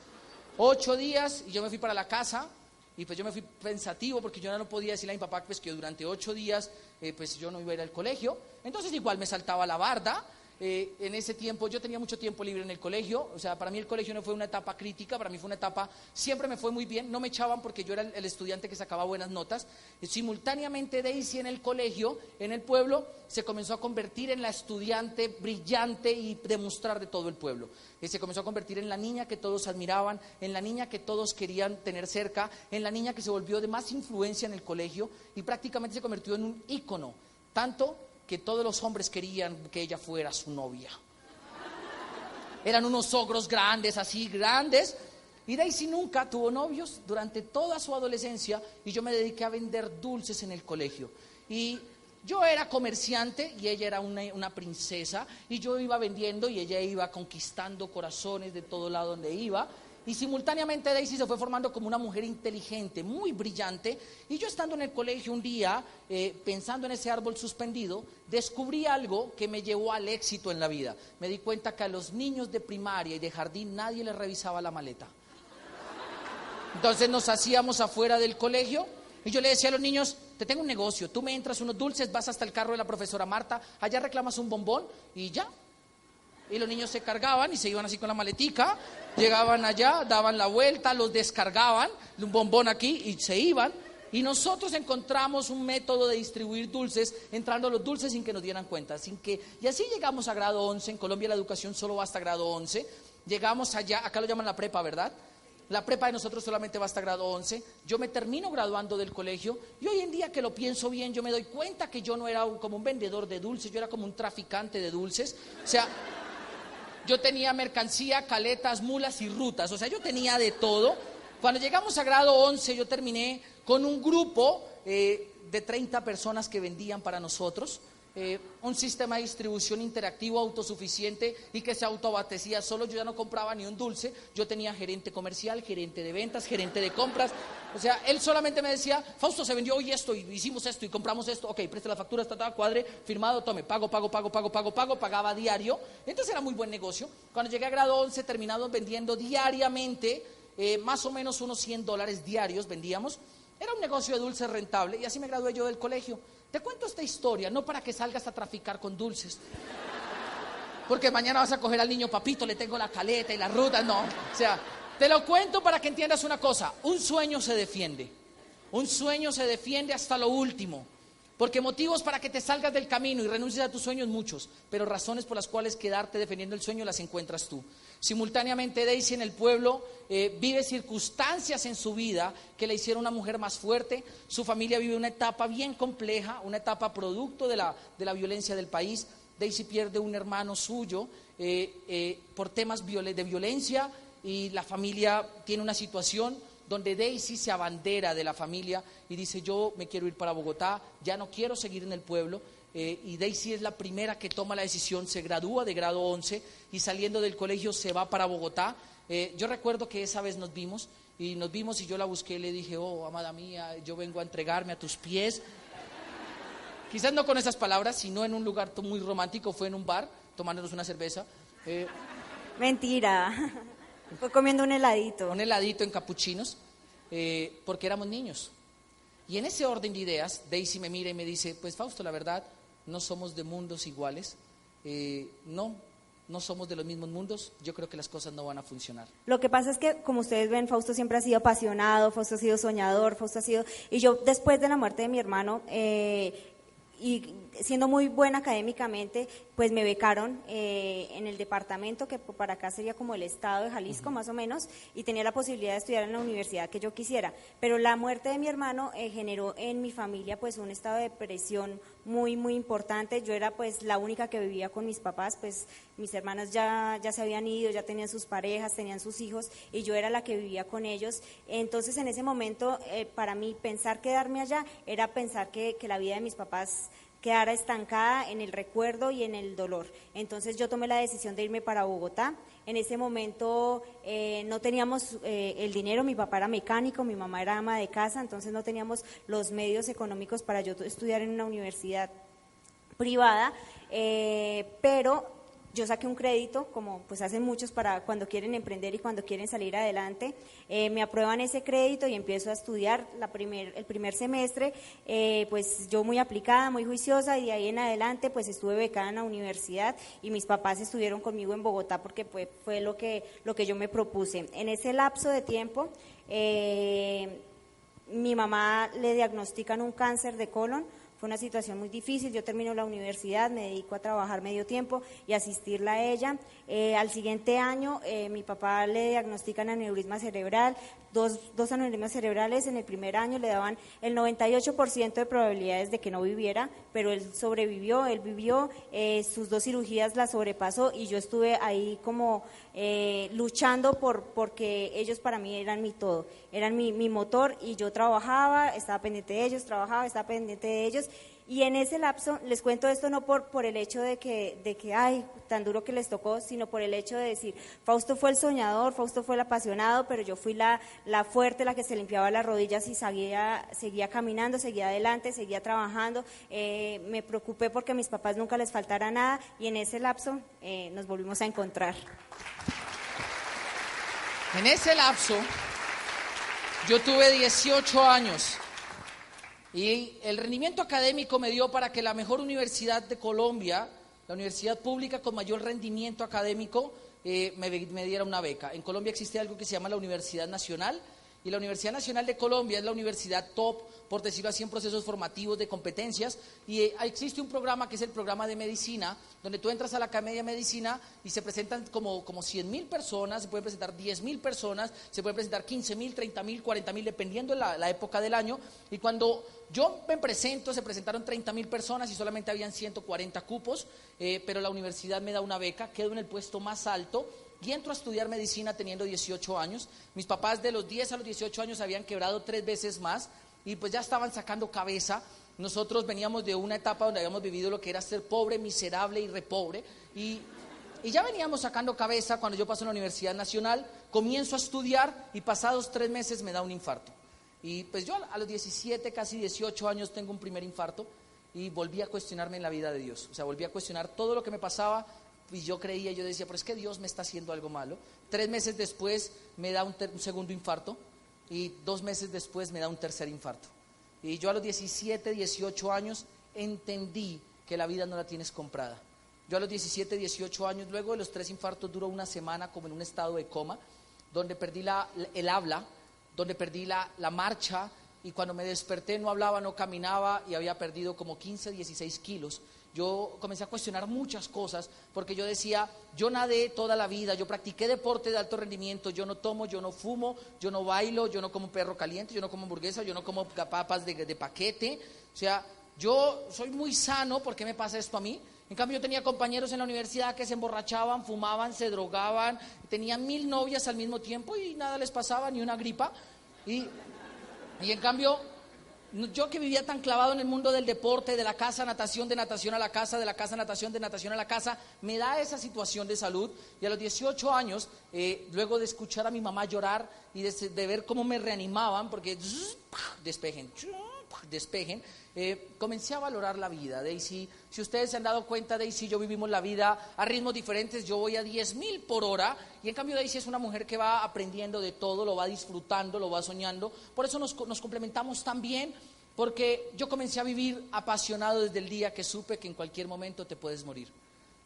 8 días, y yo me fui para la casa, y pues yo me fui pensativo porque yo no podía decirle a mi papá pues que durante 8 días pues yo no iba a ir al colegio. Entonces igual me saltaba la barda. En ese tiempo yo tenía mucho tiempo libre en el colegio, o sea, para mí el colegio no fue una etapa crítica, para mí fue una etapa, siempre me fue muy bien, no me echaban porque yo era el estudiante que sacaba buenas notas. Simultáneamente Daisy en el colegio, en el pueblo, se comenzó a convertir en la estudiante brillante y demostrar de todo el pueblo. Se comenzó a convertir en la niña que todos admiraban, en la niña que todos querían tener cerca, en la niña que se volvió de más influencia en el colegio y prácticamente se convirtió en un ícono, tanto que todos los hombres querían que ella fuera su novia. Eran unos ogros grandes, así grandes, y Daisy nunca tuvo novios durante toda su adolescencia, y yo me dediqué a vender dulces en el colegio. Y yo era comerciante y ella era una princesa, y yo iba vendiendo y ella iba conquistando corazones de todo lado donde iba. Y simultáneamente Daisy se fue formando como una mujer inteligente, muy brillante, y yo estando en el colegio un día, pensando en ese árbol suspendido, descubrí algo que me llevó al éxito en la vida. Me di cuenta que a los niños de primaria y de jardín nadie les revisaba la maleta. Entonces nos hacíamos afuera del colegio, y yo le decía a los niños, te tengo un negocio, tú me entras unos dulces, vas hasta el carro de la profesora Marta, allá reclamas un bombón, y ya. Y los niños se cargaban y se iban así con la maletica, llegaban allá, daban la vuelta, los descargaban, un bombón aquí y se iban. Y nosotros encontramos un método de distribuir dulces, entrando los dulces sin que nos dieran cuenta, y así llegamos a grado 11, en Colombia la educación solo va hasta grado 11, llegamos allá, acá lo llaman la prepa, ¿verdad? La prepa de nosotros solamente va hasta grado 11, yo me termino graduando del colegio, y hoy en día que lo pienso bien, yo me doy cuenta que yo no era como un vendedor de dulces, yo era como un traficante de dulces, o sea, yo tenía mercancía, caletas, mulas y rutas, o sea, yo tenía de todo. Cuando llegamos a grado 11, yo terminé con un grupo de 30 personas que vendían para nosotros. un sistema de distribución interactivo autosuficiente y que se autoabastecía solo. Yo ya no compraba ni un dulce, yo tenía gerente comercial, gerente de ventas, gerente de compras. O sea, él solamente me decía, Fausto, se vendió hoy esto, y hicimos esto, y compramos esto, ok, preste la factura, está cuadre, firmado, tome, pagaba diario. Entonces era muy buen negocio. Cuando llegué a grado 11, terminamos vendiendo diariamente, más o menos unos $100 diarios vendíamos. Era un negocio de dulces rentable, y así me gradué yo del colegio. Te cuento esta historia, no para que salgas a traficar con dulces, porque mañana vas a coger al niño, papito, le tengo la caleta y la ruta, no. O sea, te lo cuento para que entiendas una cosa, un sueño se defiende hasta lo último, porque motivos para que te salgas del camino y renuncies a tus sueños muchos, pero razones por las cuales quedarte defendiendo el sueño las encuentras tú. Simultáneamente Daisy en el pueblo vive circunstancias en su vida que le hicieron una mujer más fuerte. Su familia vive una etapa bien compleja, una etapa producto de la violencia del país. Daisy pierde un hermano suyo por temas de violencia, y la familia tiene una situación donde Daisy se abandera de la familia y dice, yo me quiero ir para Bogotá, ya no quiero seguir en el pueblo. Y Daisy es la primera que toma la decisión, se gradúa de grado 11 y saliendo del colegio se va para Bogotá. Yo recuerdo que esa vez nos vimos y yo la busqué y le dije, oh, amada mía, yo vengo a entregarme a tus pies. Quizás no con esas palabras, sino en un lugar muy romántico, fue en un bar, tomándonos una cerveza. Mentira, fue comiendo un heladito. Un heladito en capuchinos, porque éramos niños. Y en ese orden de ideas, Daisy me mira y me dice, pues Fausto, la verdad, no somos de mundos iguales, no somos de los mismos mundos, yo creo que las cosas no van a funcionar. Lo que pasa es que, como ustedes ven, Fausto siempre ha sido apasionado, Fausto ha sido soñador, y yo después de la muerte de mi hermano, y siendo muy buena académicamente, pues me becaron en el departamento, que para acá sería como el estado de Jalisco, más o menos, y tenía la posibilidad de estudiar en la universidad que yo quisiera. Pero la muerte de mi hermano generó en mi familia pues un estado de depresión muy, muy importante. Yo era pues la única que vivía con mis papás, pues mis hermanas ya se habían ido, ya tenían sus parejas, tenían sus hijos, y yo era la que vivía con ellos. Entonces en ese momento, para mí, pensar quedarme allá era pensar que la vida de mis papás quedara estancada en el recuerdo y en el dolor. Entonces yo tomé la decisión de irme para Bogotá. En ese momento no teníamos el dinero, mi papá era mecánico, mi mamá era ama de casa, entonces no teníamos los medios económicos para yo estudiar en una universidad privada, pero yo saqué un crédito, como pues hacen muchos para cuando quieren emprender y cuando quieren salir adelante. Me aprueban ese crédito y empiezo a estudiar el primer semestre, pues yo muy aplicada, muy juiciosa, y de ahí en adelante pues estuve becada en la universidad, y mis papás estuvieron conmigo en Bogotá porque fue lo que yo me propuse. En ese lapso de tiempo, mi mamá le diagnostican un cáncer de colon. Fue una situación muy difícil, yo termino la universidad, me dedico a trabajar medio tiempo y asistirla a ella. Al siguiente año mi papá le diagnostican aneurisma cerebral, dos aneurismas cerebrales. En el primer año le daban el 98% de probabilidades de que no viviera, pero él sobrevivió, él vivió, sus 2 cirugías las sobrepasó, y yo estuve ahí como luchando porque ellos para mí eran mi todo, eran mi motor, y yo trabajaba, estaba pendiente de ellos, estaba pendiente de ellos. Y en ese lapso, les cuento esto no por el hecho de que ay, tan duro que les tocó, sino por el hecho de decir, Fausto fue el soñador, Fausto fue el apasionado, pero yo fui la fuerte, la que se limpiaba las rodillas y seguía caminando, seguía adelante, seguía trabajando. Me preocupé porque a mis papás nunca les faltara nada, y en ese lapso nos volvimos a encontrar. En ese lapso, yo tuve 18 años. Y el rendimiento académico me dio para que la mejor universidad de Colombia, la universidad pública con mayor rendimiento académico, me diera una beca. En Colombia existe algo que se llama la Universidad Nacional, y la Universidad Nacional de Colombia es la universidad top, por decirlo así, en procesos formativos de competencias, y existe un programa que es el programa de medicina, donde tú entras a la Academia de Medicina y se presentan como 100.000 personas, se pueden presentar 10.000 personas, se pueden presentar 15.000, 30.000, 40.000, dependiendo de la época del año. Y cuando yo me presento, se presentaron 30.000 personas y solamente habían 140 cupos, pero la universidad me da una beca, quedo en el puesto más alto y entro a estudiar medicina teniendo 18 años. Mis papás de los 10 a los 18 años habían quebrado 3 veces más, y pues ya estaban sacando cabeza. nosotros veníamos de una etapa donde habíamos vivido lo que era ser pobre, miserable y repobre, y ya veníamos sacando cabeza. Cuando yo paso a la Universidad Nacional, comienzo a estudiar y pasados 3 meses me da un infarto. Y pues yo a los 17, casi 18 años tengo un primer infarto y volví a cuestionarme en la vida de Dios. O sea, volví a cuestionar todo lo que me pasaba y yo creía, yo decía, pero es que Dios me está haciendo algo malo. 3 meses después me da un segundo infarto y 2 meses después me da un tercer infarto. Y yo a los 17, 18 años entendí que la vida no la tienes comprada. Yo a los 17, 18 años, luego de los 3 infartos, duró una semana como en un estado de coma, donde perdí el habla, donde perdí la marcha, y cuando me desperté no hablaba, no caminaba y había perdido como 15, 16 kilos. Yo comencé a cuestionar muchas cosas, porque yo decía, yo nadé toda la vida, yo practiqué deporte de alto rendimiento, yo no tomo, yo no fumo, yo no bailo, yo no como perro caliente, yo no como hamburguesa, yo no como papas de paquete, o sea, yo soy muy sano. ¿Por qué me pasa esto a mí? En cambio yo tenía compañeros en la universidad que se emborrachaban, fumaban, se drogaban, tenían 1000 novias al mismo tiempo y nada les pasaba, ni una gripa. Y en cambio, yo que vivía tan clavado en el mundo del deporte, de la casa, natación, de natación a la casa, de la casa, natación, de natación a la casa, me da esa situación de salud. Y a los 18 años, luego de escuchar a mi mamá llorar y de ver cómo me reanimaban, porque despejen, comencé a valorar la vida. Daisy, si ustedes se han dado cuenta, Daisy y yo vivimos la vida a ritmos diferentes. Yo voy a 10,000 por hora y en cambio Daisy es una mujer que va aprendiendo de todo, lo va disfrutando, lo va soñando. Por eso nos complementamos tan bien, porque yo comencé a vivir apasionado desde el día que supe que en cualquier momento te puedes morir.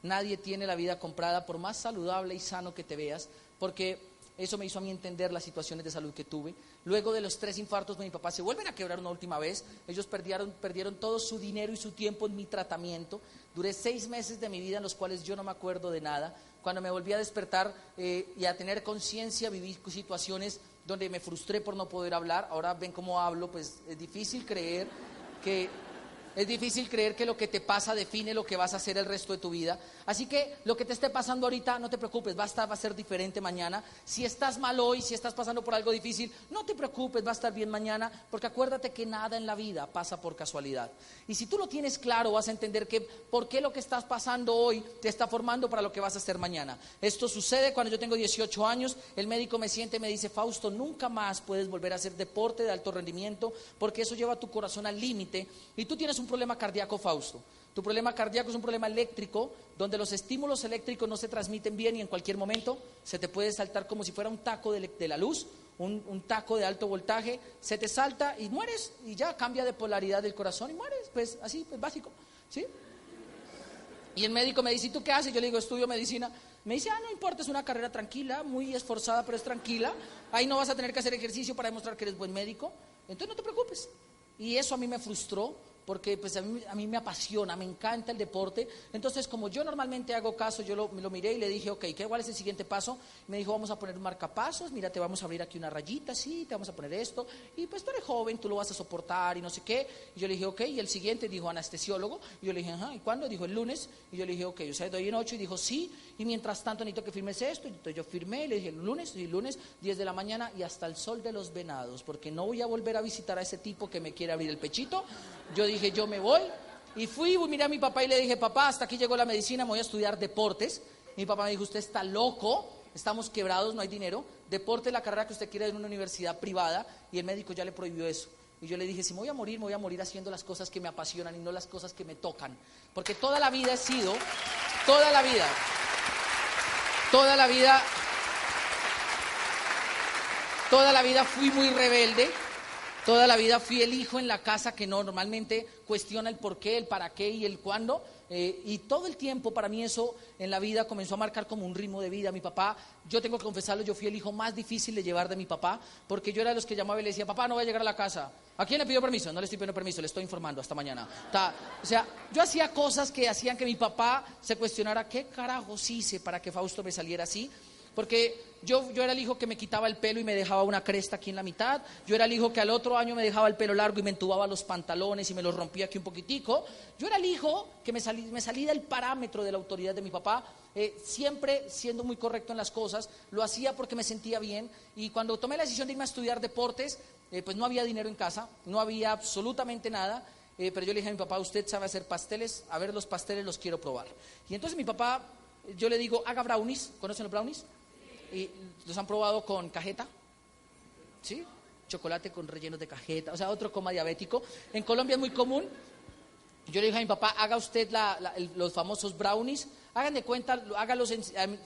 Nadie tiene la vida comprada, por más saludable y sano que te veas, porque eso me hizo a mí entender las situaciones de salud que tuve. Luego de los 3 infartos de mi papá se vuelven a quebrar una última vez. Ellos perdieron todo su dinero y su tiempo en mi tratamiento. Duré 6 meses de mi vida en los cuales yo no me acuerdo de nada. Cuando me volví a despertar y a tener conciencia, viví situaciones donde me frustré por no poder hablar. Ahora ven cómo hablo, pues es difícil creer que lo que te pasa define lo que vas a hacer el resto de tu vida. Así que lo que te esté pasando ahorita, no te preocupes, va a ser diferente mañana. Si estás mal hoy, si estás pasando por algo difícil, no te preocupes, va a estar bien mañana, porque acuérdate que nada en la vida pasa por casualidad. Y si tú lo tienes claro, vas a entender que por qué lo que estás pasando hoy te está formando para lo que vas a hacer mañana. Esto sucede cuando yo tengo 18 años, el médico me siente y me dice, Fausto, nunca más puedes volver a hacer deporte de alto rendimiento, porque eso lleva a tu corazón al límite y tú tienes un problema cardíaco, Fausto. Tu problema cardíaco es un problema eléctrico, donde los estímulos eléctricos no se transmiten bien y en cualquier momento se te puede saltar como si fuera un taco de la luz, un taco de alto voltaje, se te salta y mueres y ya cambia de polaridad del corazón y mueres, pues así, pues básico, ¿sí? Y el médico me dice, ¿y tú qué haces? Yo le digo, estudio medicina. Me dice, no importa, es una carrera tranquila, muy esforzada, pero es tranquila. Ahí no vas a tener que hacer ejercicio para demostrar que eres buen médico, entonces no te preocupes. Y eso a mí me frustró, porque pues a mí me apasiona, me encanta el deporte. Entonces, como yo normalmente hago caso, yo lo miré y le dije, ok, ¿cuál es el siguiente paso? Me dijo, vamos a poner un marcapasos, mira, te vamos a abrir aquí una rayita, sí, te vamos a poner esto, y pues tú eres joven, tú lo vas a soportar y no sé qué. Y yo le dije, ok, y el siguiente dijo anestesiólogo, y yo le dije, ajá, ¿y cuándo? Dijo el lunes, y yo le dije, ok, o sea, doy en 8, y dijo, sí, y mientras tanto necesito que firmes esto, y entonces yo firmé, y le dije, el lunes, 10 de la mañana, y hasta el sol de los venados, porque no voy a volver a visitar a ese tipo que me quiere abrir el pechito. Yo dije, yo me voy, y miré a mi papá y le dije, papá, hasta aquí llegó la medicina, me voy a estudiar deportes. Mi papá me dijo, usted está loco, estamos quebrados, no hay dinero, deporte es la carrera que usted quiere en una universidad privada, y el médico ya le prohibió eso. Y yo le dije, si me voy a morir haciendo las cosas que me apasionan y no las cosas que me tocan, porque toda la vida fui muy rebelde. Toda la vida fui el hijo en la casa que normalmente cuestiona el por qué, el para qué y el cuándo. Y todo el tiempo para mí eso en la vida comenzó a marcar como un ritmo de vida. Mi papá, yo tengo que confesarlo, yo fui el hijo más difícil de llevar de mi papá, porque yo era de los que llamaba y le decía, papá, no voy a llegar a la casa. ¿A quién le pidió permiso? No le estoy pidiendo permiso, le estoy informando, hasta mañana. O sea, yo hacía cosas que hacían que mi papá se cuestionara, ¿qué carajos hice para que Fausto me saliera así? Porque yo era el hijo que me quitaba el pelo y me dejaba una cresta aquí en la mitad. Yo era el hijo que al otro año me dejaba el pelo largo y me entubaba los pantalones y me los rompía aquí un poquitico. Yo era el hijo que me salí del parámetro de la autoridad de mi papá, siempre siendo muy correcto en las cosas. Lo hacía porque me sentía bien. Y cuando tomé la decisión de irme a estudiar deportes, pues no había dinero en casa, no había absolutamente nada. pero yo le dije a mi papá, usted sabe hacer pasteles, a ver los pasteles los quiero probar. Y entonces mi papá, yo le digo, haga brownies, ¿conocen los brownies? Y los han probado con cajeta, ¿sí? Chocolate con rellenos de cajeta, o sea, otro coma diabético. En Colombia es muy común. Yo le dije a mi papá, haga usted los famosos brownies, hagan de cuenta, hágalos,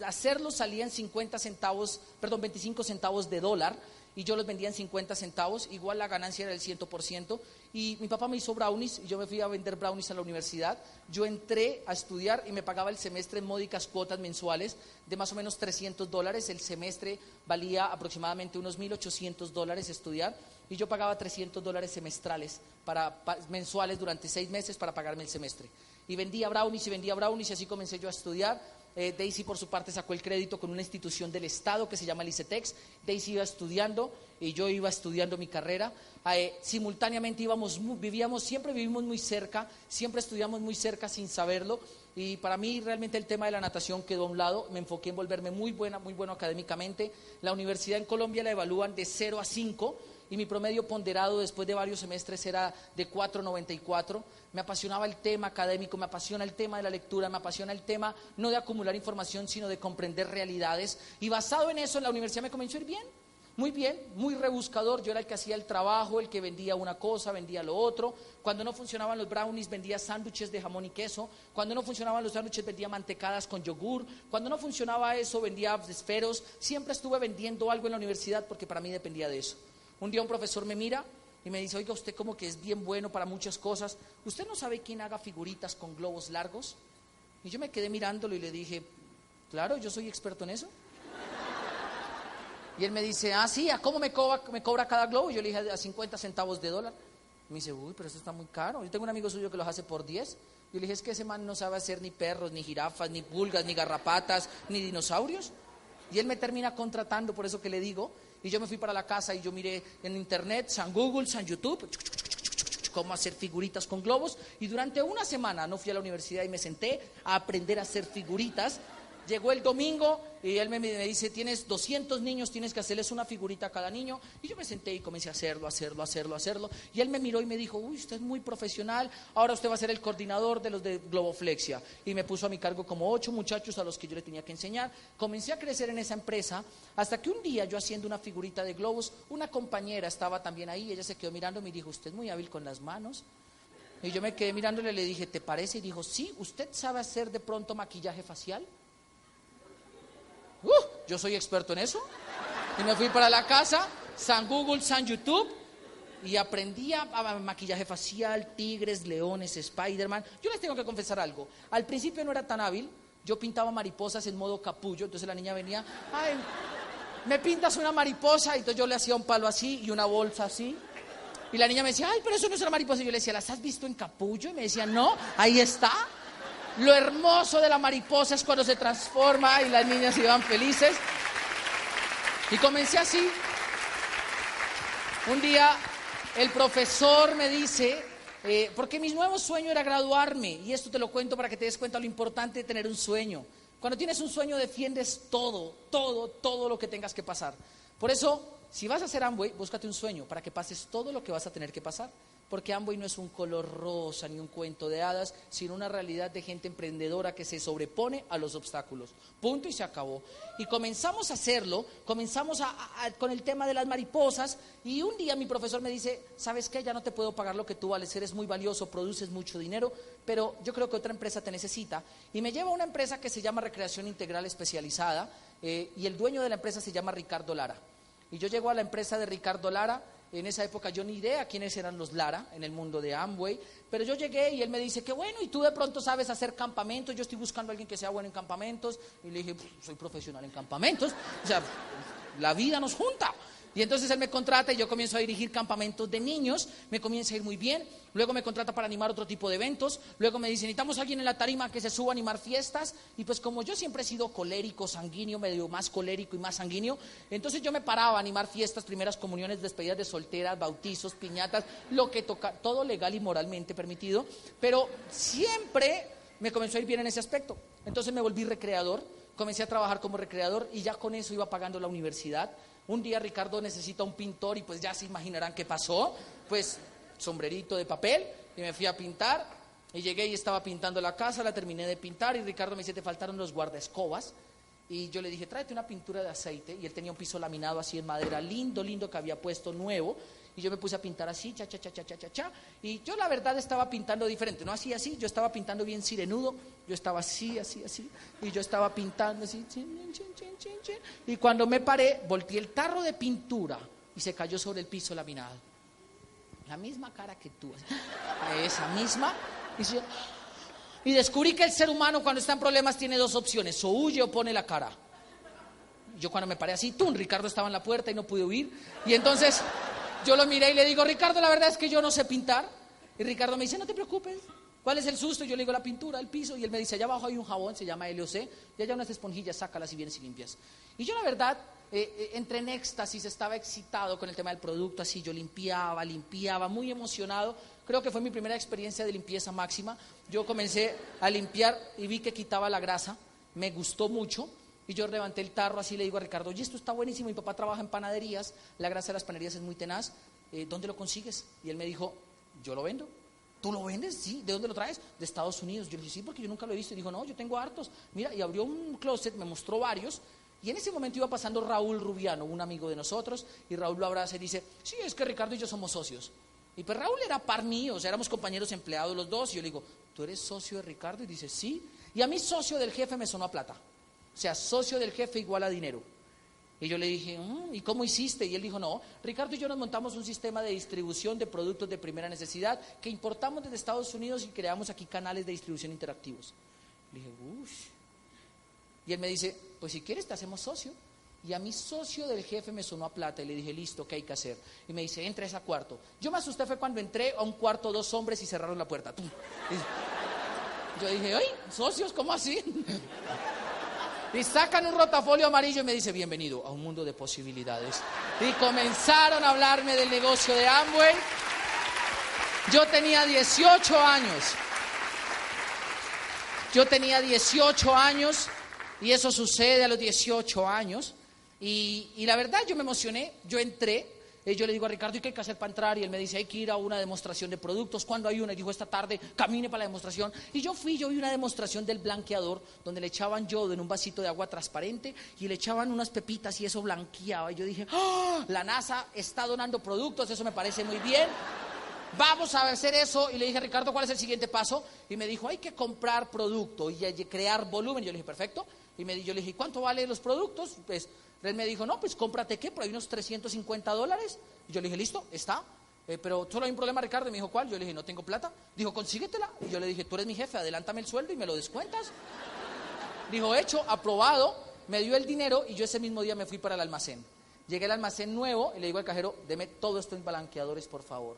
hacerlos salían 25 centavos de dólar, y yo los vendía en 50 centavos, igual la ganancia era del 100%, y mi papá me hizo brownies, y yo me fui a vender brownies a la universidad. Yo entré a estudiar y me pagaba el semestre en módicas cuotas mensuales de más o menos $300, el semestre valía aproximadamente unos $1,800 estudiar, y yo pagaba $300 semestrales, mensuales durante 6 meses para pagarme el semestre. Y vendía brownies y así comencé yo a estudiar. Daisy por su parte sacó el crédito con una institución del Estado que se llama el ICETEX. Daisy iba estudiando y yo iba estudiando mi carrera. Simultáneamente siempre vivimos muy cerca, siempre estudiamos muy cerca sin saberlo. Y para mí realmente el tema de la natación quedó a un lado. Me enfoqué en volverme muy bueno académicamente. La universidad en Colombia la evalúan de 0 a 5. Y mi promedio ponderado después de varios semestres era de 4.94. Me apasionaba el tema académico, me apasiona el tema de la lectura, me apasiona el tema no de acumular información, sino de comprender realidades. Y basado en eso, en la universidad me comenzó a ir bien, muy rebuscador. Yo era el que hacía el trabajo, el que vendía una cosa, vendía lo otro. Cuando no funcionaban los brownies, vendía sándwiches de jamón y queso. Cuando no funcionaban los sándwiches, vendía mantecadas con yogur. Cuando no funcionaba eso, vendía esferos. Siempre estuve vendiendo algo en la universidad porque para mí dependía de eso. Un día un profesor me mira y me dice, oiga, usted como que es bien bueno para muchas cosas, ¿usted no sabe quién haga figuritas con globos largos? Y yo me quedé mirándolo y le dije, claro, yo soy experto en eso. Y él me dice, sí, ¿a cómo me cobra cada globo? Y yo le dije, a 50 centavos de dólar. Y me dice, uy, pero eso está muy caro. Yo tengo un amigo suyo que los hace por 10. Yo le dije, es que ese man no sabe hacer ni perros, ni jirafas, ni pulgas, ni garrapatas, ni dinosaurios. Y él me termina contratando, por eso que le digo. Y yo me fui para la casa y yo miré en internet, San Google, San YouTube, cómo hacer figuritas con globos. Y durante una semana no fui a la universidad y me senté a aprender a hacer figuritas. Llegó el domingo y él me dice, tienes 200 niños, tienes que hacerles una figurita a cada niño. Y yo me senté y comencé a hacerlo. Y él me miró y me dijo, uy, usted es muy profesional, ahora usted va a ser el coordinador de los de Globoflexia. Y me puso a mi cargo como 8 muchachos a los que yo le tenía que enseñar. Comencé a crecer en esa empresa hasta que un día yo haciendo una figurita de globos, una compañera estaba también ahí, ella se quedó mirando y me dijo, usted es muy hábil con las manos. Y yo me quedé mirándole y le dije, ¿te parece? Y dijo, sí, ¿usted sabe hacer de pronto maquillaje facial? Yo soy experto en eso. Y me fui para la casa, San Google, San YouTube, y aprendí a maquillaje facial, tigres, leones, Spider-Man. Yo les tengo que confesar algo. Al principio no era tan hábil. Yo pintaba mariposas en modo capullo. Entonces la niña venía, ay, me pintas una mariposa. Y entonces yo le hacía un palo así y una bolsa así. Y la niña me decía, ay, pero eso no es una mariposa. Y yo le decía, ¿las has visto en capullo? Y me decía, no, ahí está. Lo hermoso de la mariposa es cuando se transforma y las niñas se van felices. Y comencé así. Un día el profesor me dice, porque mi nuevo sueño era graduarme, y esto te lo cuento para que te des cuenta lo importante de tener un sueño. Cuando tienes un sueño defiendes todo lo que tengas que pasar. Por eso, si vas a hacer Amway, búscate un sueño para que pases todo lo que vas a tener que pasar. Porque Amway no es un color rosa ni un cuento de hadas, sino una realidad de gente emprendedora que se sobrepone a los obstáculos. Punto y se acabó. Y comenzamos a hacerlo, con el tema de las mariposas, y un día mi profesor me dice, ¿sabes qué? Ya no te puedo pagar lo que tú vales, eres muy valioso, produces mucho dinero, pero yo creo que otra empresa te necesita. Y me lleva a una empresa que se llama Recreación Integral Especializada, y el dueño de la empresa se llama Ricardo Lara. Y yo llego a la empresa de Ricardo Lara. En esa época yo ni idea quiénes eran los Lara en el mundo de Amway, pero yo llegué y él me dice, qué bueno, y tú de pronto sabes hacer campamentos, yo estoy buscando a alguien que sea bueno en campamentos, y le dije, soy profesional en campamentos, o sea, la vida nos junta. Y entonces él me contrata y yo comienzo a dirigir campamentos de niños, me comienza a ir muy bien, luego me contrata para animar otro tipo de eventos, luego me dice, necesitamos a alguien en la tarima que se suba a animar fiestas, y pues como yo siempre he sido colérico, sanguíneo, medio más colérico y más sanguíneo, entonces yo me paraba a animar fiestas, primeras comuniones, despedidas de solteras, bautizos, piñatas, lo que toca, todo legal y moralmente permitido, pero siempre me comenzó a ir bien en ese aspecto. Entonces me volví recreador, comencé a trabajar como recreador y ya con eso iba pagando la universidad. Un día Ricardo necesita un pintor y pues ya se imaginarán qué pasó, pues sombrerito de papel, y me fui a pintar, y llegué y estaba pintando la casa, la terminé de pintar, y Ricardo me dice, te faltaron los guardaescobas, y yo le dije, tráete una pintura de aceite, y él tenía un piso laminado así en madera, lindo, lindo, que había puesto nuevo, y yo me puse a pintar así, cha, cha, cha, cha, cha, cha, cha, y yo la verdad estaba pintando diferente, no así, así, yo estaba pintando bien sirenudo, yo estaba así, así, así, y yo estaba pintando así, chin, chin, chin, chin, chin, y cuando me paré, volteé el tarro de pintura, y se cayó sobre el piso laminado. La misma cara que tú, esa misma, y descubrí que el ser humano cuando está en problemas tiene dos opciones, o huye o pone la cara. Yo cuando me paré así, Ricardo estaba en la puerta y no pude huir, y entonces yo lo miré y le digo, Ricardo, la verdad es que yo no sé pintar, y Ricardo me dice, no te preocupes, ¿cuál es el susto? Y yo le digo, la pintura, el piso, y él me dice, allá abajo hay un jabón, se llama LOC, y allá unas esponjillas, sácalas y vienes y limpias. Y yo la verdad, entré en éxtasis, estaba excitado con el tema del producto, así yo limpiaba, muy emocionado. Creo que fue mi primera experiencia de limpieza máxima. Yo comencé a limpiar y vi que quitaba la grasa, me gustó mucho, y yo levanté el tarro así y le digo a Ricardo, oye, esto está buenísimo, mi papá trabaja en panaderías, la grasa de las panaderías es muy tenaz, ¿dónde lo consigues? Y él me dijo, yo lo vendo. ¿Tú lo vendes? Sí. ¿De dónde lo traes? De Estados Unidos. Yo le dije, sí, porque yo nunca lo he visto. Y dijo, no, yo tengo hartos. Mira, y abrió un closet, me mostró varios. Y en ese momento iba pasando Raúl Rubiano, un amigo de nosotros, y Raúl lo abraza y dice, sí, es que Ricardo y yo somos socios. Y pues Raúl era par mío, o sea, éramos compañeros empleados los dos. Y yo le digo, ¿tú eres socio de Ricardo? Y dice, sí. Y a mí socio del jefe me sonó a plata. O sea, socio del jefe igual a dinero. Y yo le dije, ¿y cómo hiciste? Y él dijo, no, Ricardo y yo nos montamos un sistema de distribución de productos de primera necesidad que importamos desde Estados Unidos y creamos aquí canales de distribución interactivos. Le dije, uff. Y él me dice, pues si quieres te hacemos socio. Y a mi socio del jefe me sonó a plata y le dije, listo, ¿qué hay que hacer? Y me dice, entra a ese cuarto. Yo me asusté fue cuando entré a un cuarto, 2 hombres y cerraron la puerta. Yo dije, ¡ay, socios, cómo así! Y sacan un rotafolio amarillo y me dice, bienvenido a un mundo de posibilidades. Y comenzaron a hablarme del negocio de Amway. Yo tenía 18 años. Y eso sucede a los 18 años. Y la verdad yo me emocioné, yo entré. Yo le digo a Ricardo, ¿y qué hay que hacer para entrar? Y él me dice, hay que ir a una demostración de productos. ¿Cuándo hay una? Y dijo, esta tarde, camine para la demostración. Y yo vi una demostración del blanqueador, donde le echaban yodo en un vasito de agua transparente y le echaban unas pepitas y eso blanqueaba. Y yo dije, ¡oh! La NASA está donando productos, eso me parece muy bien. Vamos a hacer eso. Y le dije, Ricardo, ¿cuál es el siguiente paso? Y me dijo, hay que comprar producto y crear volumen. Yo le dije, perfecto. Y yo le dije, ¿cuánto valen los productos? Pues él me dijo, no, pues cómprate, ¿qué? Por ahí unos $350. Y yo le dije, listo, está. Pero solo hay un problema, Ricardo. Y me dijo, ¿cuál? Yo le dije, no tengo plata. Dijo, consíguetela. Y yo le dije, tú eres mi jefe, adelántame el sueldo y me lo descuentas. Dijo, hecho, aprobado. Me dio el dinero y yo ese mismo día me fui para el almacén. Llegué al almacén nuevo y le digo al cajero, deme todo esto en blanqueadores, por favor.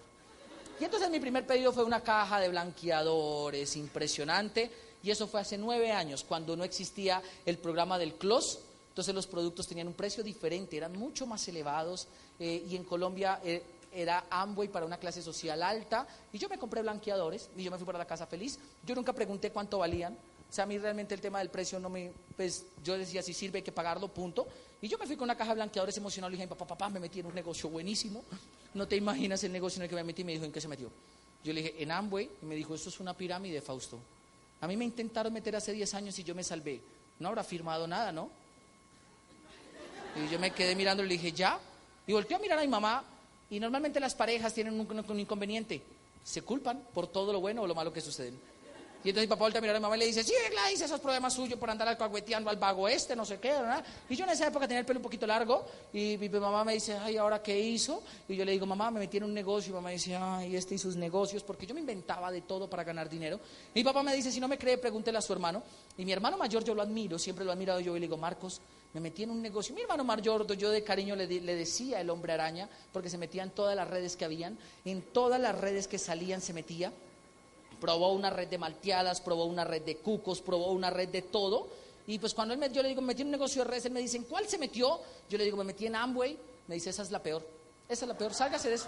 Y entonces mi primer pedido fue una caja de blanqueadores impresionante. Y eso fue hace 9 años, cuando no existía el programa del CLOS. Entonces los productos tenían un precio diferente, eran mucho más elevados. Y en Colombia era Amway para una clase social alta. Y yo me compré blanqueadores y yo me fui para la casa feliz. Yo nunca pregunté cuánto valían. O sea, a mí realmente el tema del precio no me... Pues yo decía, si sirve hay que pagarlo, punto. Y yo me fui con una caja de blanqueadores emocionado. Le dije, papá, me metí en un negocio buenísimo. No te imaginas el negocio en el que me metí. Y me dijo, ¿en qué se metió? Yo le dije, en Amway. Y me dijo, esto es una pirámide, Fausto. A mí me intentaron meter hace 10 años y yo me salvé. No habrá firmado nada, ¿no? Y yo me quedé mirando y le dije, ¿ya? Y volteé a mirar a mi mamá. Y normalmente las parejas tienen un inconveniente. Se culpan por todo lo bueno o lo malo que suceden. Y entonces mi papá voltea a mirar a mi mamá y le dice, sí, Gladys, esos problemas suyos por andar alcahueteando al vago no sé qué, ¿verdad? Y yo en esa época tenía el pelo un poquito largo y mi mamá me dice, ay, ¿ahora qué hizo? Y yo le digo, mamá, me metí en un negocio. Y mamá dice, ay, y sus negocios, porque yo me inventaba de todo para ganar dinero. Y mi papá me dice, si no me cree, pregúntele a su hermano. Y mi hermano mayor yo lo admiro, siempre lo he admirado yo, y le digo, Marcos, me metí en un negocio. Mi hermano mayor, yo de cariño le decía el hombre araña, porque se metía en todas las redes que habían, en todas las redes que salían se metía. Probó una red de malteadas, probó una red de cucos, probó una red de todo. Y pues cuando yo le digo, me metí en un negocio de redes, él me dice, ¿en cuál se metió? Yo le digo, me metí en Amway. Me dice, esa es la peor, sálgase de eso.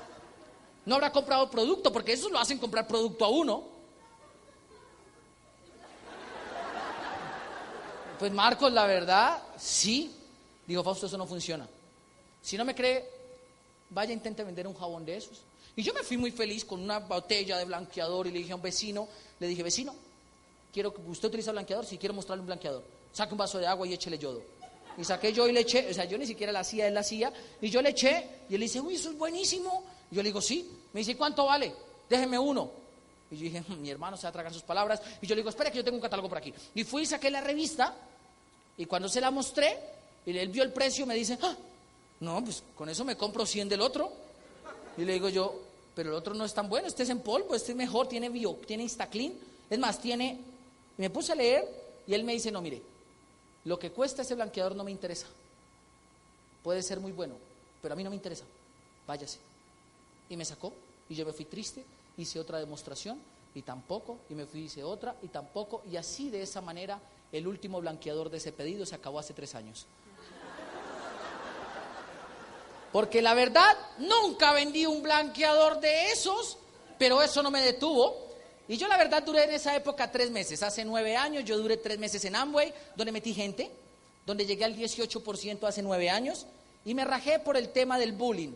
No habrá comprado producto, porque eso lo hacen comprar producto a uno. Pues Marcos, la verdad, sí. Digo, Fausto, eso no funciona. Si no me cree, vaya, intente vender un jabón de esos. Y yo me fui muy feliz con una botella de blanqueador y le dije a un vecino, vecino, quiero que usted utiliza blanqueador, si quiero mostrarle un blanqueador, saque un vaso de agua y échele yodo. Y saqué yo y le eché, o sea, yo ni siquiera la hacía, él la hacía, y yo le eché, y él dice, uy, eso es buenísimo. Y yo le digo, sí. Me dice, ¿cuánto vale? Déjeme uno. Y yo dije, mi hermano se va a tragar sus palabras. Y yo le digo, espera que yo tengo un catálogo por aquí. Y fui y saqué la revista, y cuando se la mostré, y él vio el precio, me dice, no, pues con eso me compro 100 del otro. Y le digo yo, pero el otro no es tan bueno, este es en polvo, este es mejor, tiene Instaclean. Es más, y me puse a leer, y él me dice, no, mire, lo que cuesta ese blanqueador no me interesa. Puede ser muy bueno, pero a mí no me interesa. Váyase. Y me sacó, y yo me fui triste, hice otra demostración, y tampoco, y me fui, hice otra, y tampoco, y así de esa manera, el último blanqueador de ese pedido se acabó hace 3 años. Porque la verdad, nunca vendí un blanqueador de esos, pero eso no me detuvo. Y yo la verdad duré en esa época 3 meses. Hace 9 años yo duré 3 meses en Amway, donde metí gente, donde llegué al 18% hace 9 años, y me rajé por el tema del bullying.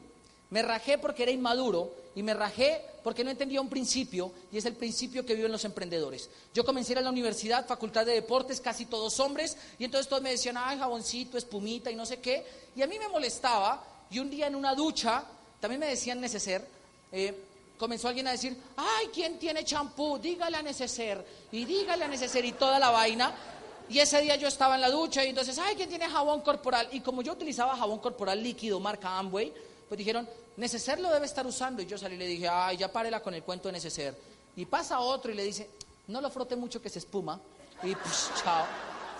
Me rajé porque era inmaduro, y me rajé porque no entendía un principio, y es el principio que viven los emprendedores. Yo comencé a ir a la universidad, facultad de deportes, casi todos hombres, y entonces todos me decían, ay, jaboncito, espumita y no sé qué, y a mí me molestaba. Y un día en una ducha, también me decían neceser, comenzó alguien a decir, ay, ¿quién tiene champú? Dígale a neceser, y dígale a neceser, y toda la vaina. Y ese día yo estaba en la ducha, y entonces, ay, ¿quién tiene jabón corporal? Y como yo utilizaba jabón corporal líquido, marca Amway, pues dijeron, neceser lo debe estar usando. Y yo salí y le dije, ay, ya párela con el cuento de neceser. Y pasa otro y le dice, no lo frote mucho que se espuma. Y pues, chao,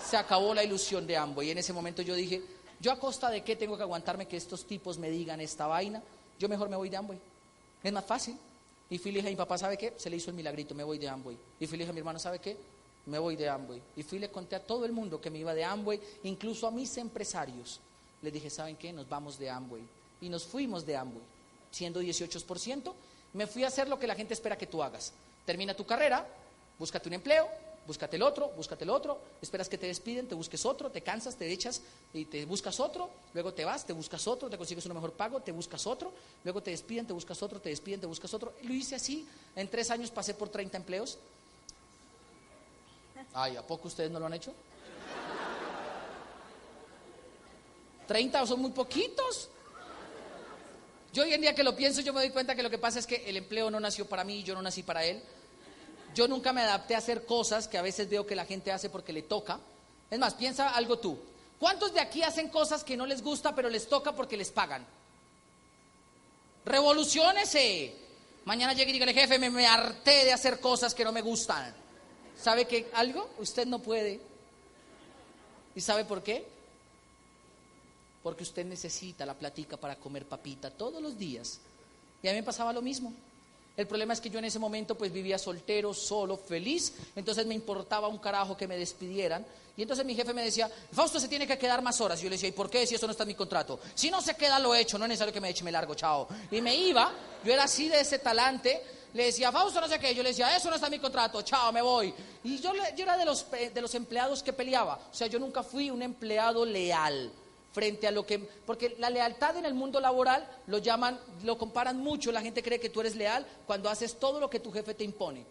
se acabó la ilusión de Amway. Y en ese momento yo dije, ¿yo a costa de qué tengo que aguantarme que estos tipos me digan esta vaina? Yo mejor me voy de Amway. Es más fácil. Y fui y le dije a mi papá, ¿sabe qué? Se le hizo el milagrito, me voy de Amway. Y fui y le dije a mi hermano, ¿sabe qué? Me voy de Amway. Y fui y le conté a todo el mundo que me iba de Amway, incluso a mis empresarios. Les dije, ¿saben qué? Nos vamos de Amway. Y nos fuimos de Amway. Siendo 18%, me fui a hacer lo que la gente espera que tú hagas. Termina tu carrera, búscate un empleo, búscate el otro, esperas que te despiden, te busques otro, te cansas, te echas y te buscas otro, luego te vas, te buscas otro, te consigues un mejor pago, te buscas otro, luego te despiden, te buscas otro, te despiden, te buscas otro. Y lo hice así, en 3 años pasé por 30 empleos. Ay, ¿a poco ustedes no lo han hecho? 30 son muy poquitos. Yo hoy en día que lo pienso, yo me doy cuenta que lo que pasa es que el empleo no nació para mí, yo no nací para él. Yo nunca me adapté a hacer cosas que a veces veo que la gente hace porque le toca. Es más, piensa algo tú. ¿Cuántos de aquí hacen cosas que no les gusta pero les toca porque les pagan? Revoluciónese. Mañana llegue y dígale, jefe, me harté de hacer cosas que no me gustan. ¿Sabe qué? ¿Algo? Usted no puede. ¿Y sabe por qué? Porque usted necesita la platica para comer papita todos los días. Y a mí me pasaba lo mismo. El problema es que yo en ese momento pues vivía soltero, solo, feliz, entonces me importaba un carajo que me despidieran. Y entonces mi jefe me decía, Fausto se tiene que quedar más horas. Y yo le decía, ¿y por qué? Si eso no está en mi contrato. Si no se queda, lo he hecho, no es necesario que me eche, me largo, chao. Y me iba, yo era así de ese talante, le decía, Fausto no sé qué, yo le decía, eso no está en mi contrato, chao, me voy. Y yo era de los empleados que peleaba, o sea, yo nunca fui un empleado leal. Frente a lo que, porque la lealtad en el mundo laboral lo comparan mucho, la gente cree que tú eres leal cuando haces todo lo que tu jefe te impone.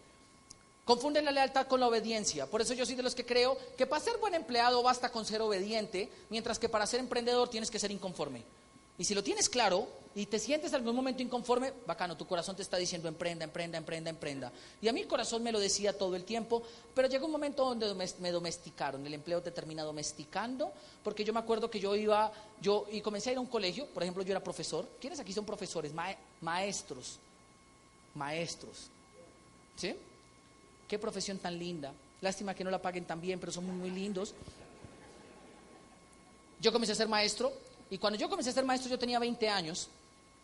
Confunden la lealtad con la obediencia, por eso yo soy de los que creo que para ser buen empleado basta con ser obediente, mientras que para ser emprendedor tienes que ser inconforme. Y si lo tienes claro y te sientes en algún momento inconforme, bacano, tu corazón te está diciendo emprenda, emprenda, emprenda, emprenda. Y a mí el corazón me lo decía todo el tiempo, pero llegó un momento donde me domesticaron, el empleo te termina domesticando, porque yo me acuerdo que yo comencé a ir a un colegio, por ejemplo, yo era profesor. ¿Quiénes aquí son profesores? Maestros, ¿sí? Qué profesión tan linda, lástima que no la paguen tan bien, pero son muy, muy lindos. Yo comencé a ser maestro. Y cuando yo comencé a ser maestro yo tenía 20 años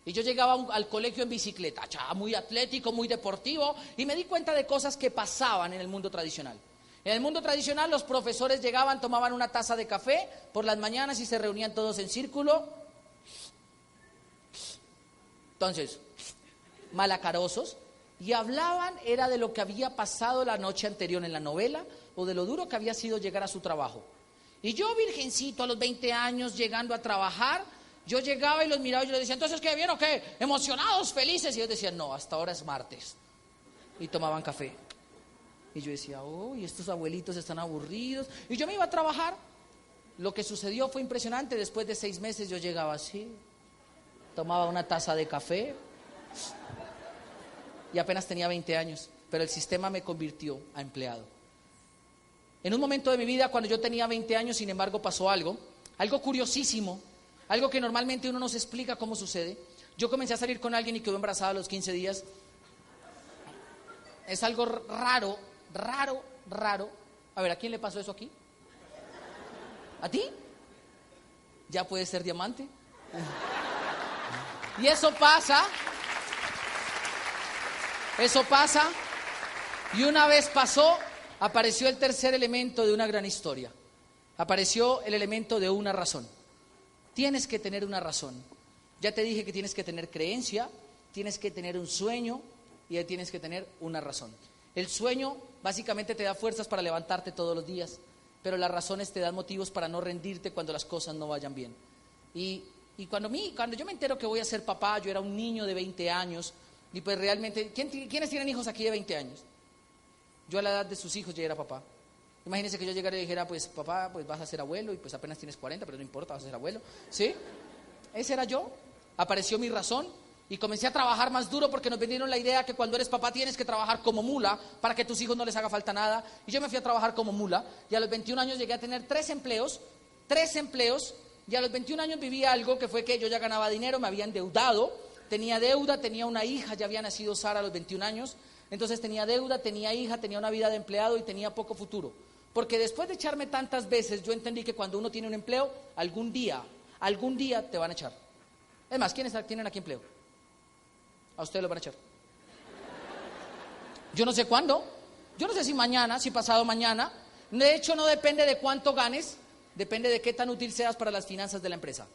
y yo llegaba al colegio en bicicleta, muy atlético, muy deportivo, y me di cuenta de cosas que pasaban en el mundo tradicional. En el mundo tradicional los profesores llegaban, tomaban una taza de café por las mañanas y se reunían todos en círculo. Entonces, malacarosos, y hablaban era de lo que había pasado la noche anterior en la novela o de lo duro que había sido llegar a su trabajo. Y yo, virgencito, a los 20 años, llegando a trabajar, Yo llegaba y los miraba y yo les decía, entonces, ¿qué? ¿Bien o qué? ¿Emocionados, felices? Y ellos decían, no, hasta ahora es martes. Y tomaban café. Y yo decía, y estos abuelitos están aburridos. Y yo me iba a trabajar. Lo que sucedió fue impresionante. Después de 6 meses yo llegaba así, tomaba una taza de café y apenas tenía 20 años. Pero el sistema me convirtió a empleado. En un momento de mi vida, cuando yo tenía 20 años, sin embargo, pasó algo curiosísimo, algo que normalmente uno no se explica cómo sucede. Yo comencé a salir con alguien y quedó embarazada a los 15 días. Es algo raro. A ver, ¿a quién le pasó eso aquí? ¿A ti? ¿Ya puedes ser diamante? Y eso pasa. Y una vez pasó, apareció el tercer elemento de una gran historia. Apareció el elemento de una razón. Tienes que tener una razón. Ya te dije que tienes que tener creencia, tienes que tener un sueño y tienes que tener una razón. El sueño básicamente te da fuerzas para levantarte todos los días, pero las razones te dan motivos para no rendirte cuando las cosas no vayan bien. Y cuando yo me entero que voy a ser papá, yo era un niño de 20 años, y pues realmente, ¿quiénes tienen hijos aquí de 20 años? Yo a la edad de sus hijos ya era papá. Imagínense que yo llegara y dijera, pues papá, pues vas a ser abuelo, y pues apenas tienes 40, pero no importa, vas a ser abuelo, ¿sí? Ese era yo. Apareció mi razón y comencé a trabajar más duro porque nos vendieron la idea que cuando eres papá tienes que trabajar como mula para que a tus hijos no les haga falta nada. Y yo me fui a trabajar como mula y a los 21 años llegué a tener 3 empleos, y a los 21 años viví algo que fue que yo ya ganaba dinero, me había endeudado, tenía deuda, tenía una hija, ya había nacido Sara a los 21 años, entonces tenía deuda, tenía hija, tenía una vida de empleado y tenía poco futuro. Porque después de echarme tantas veces, yo entendí que cuando uno tiene un empleo, algún día te van a echar. Es más, ¿quiénes tienen aquí empleo? A ustedes lo van a echar. Yo no sé cuándo, yo no sé si mañana, si pasado mañana. De hecho, no depende de cuánto ganes, depende de qué tan útil seas para las finanzas de la empresa.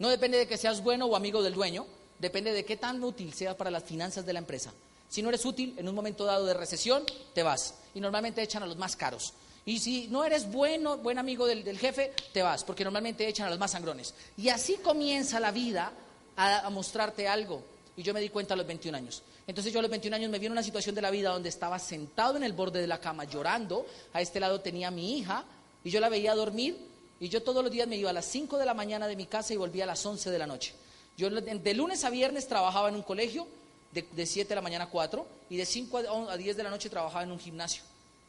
No depende de que seas bueno o amigo del dueño, depende de qué tan útil seas para las finanzas de la empresa. Si no eres útil, en un momento dado de recesión, te vas. Y normalmente echan a los más caros. Y si no eres buen amigo del jefe, te vas, porque normalmente echan a los más sangrones. Y así comienza la vida a mostrarte algo. Y yo me di cuenta a los 21 años. Entonces yo a los 21 años me vi en una situación de la vida donde estaba sentado en el borde de la cama llorando. A este lado tenía a mi hija y yo la veía dormir. Y yo todos los días me iba a las 5 de la mañana de mi casa y volvía a las 11 de la noche. Yo de lunes a viernes trabajaba en un colegio, de 7 de la mañana a 4, y de 5 a 10 de la noche trabajaba en un gimnasio.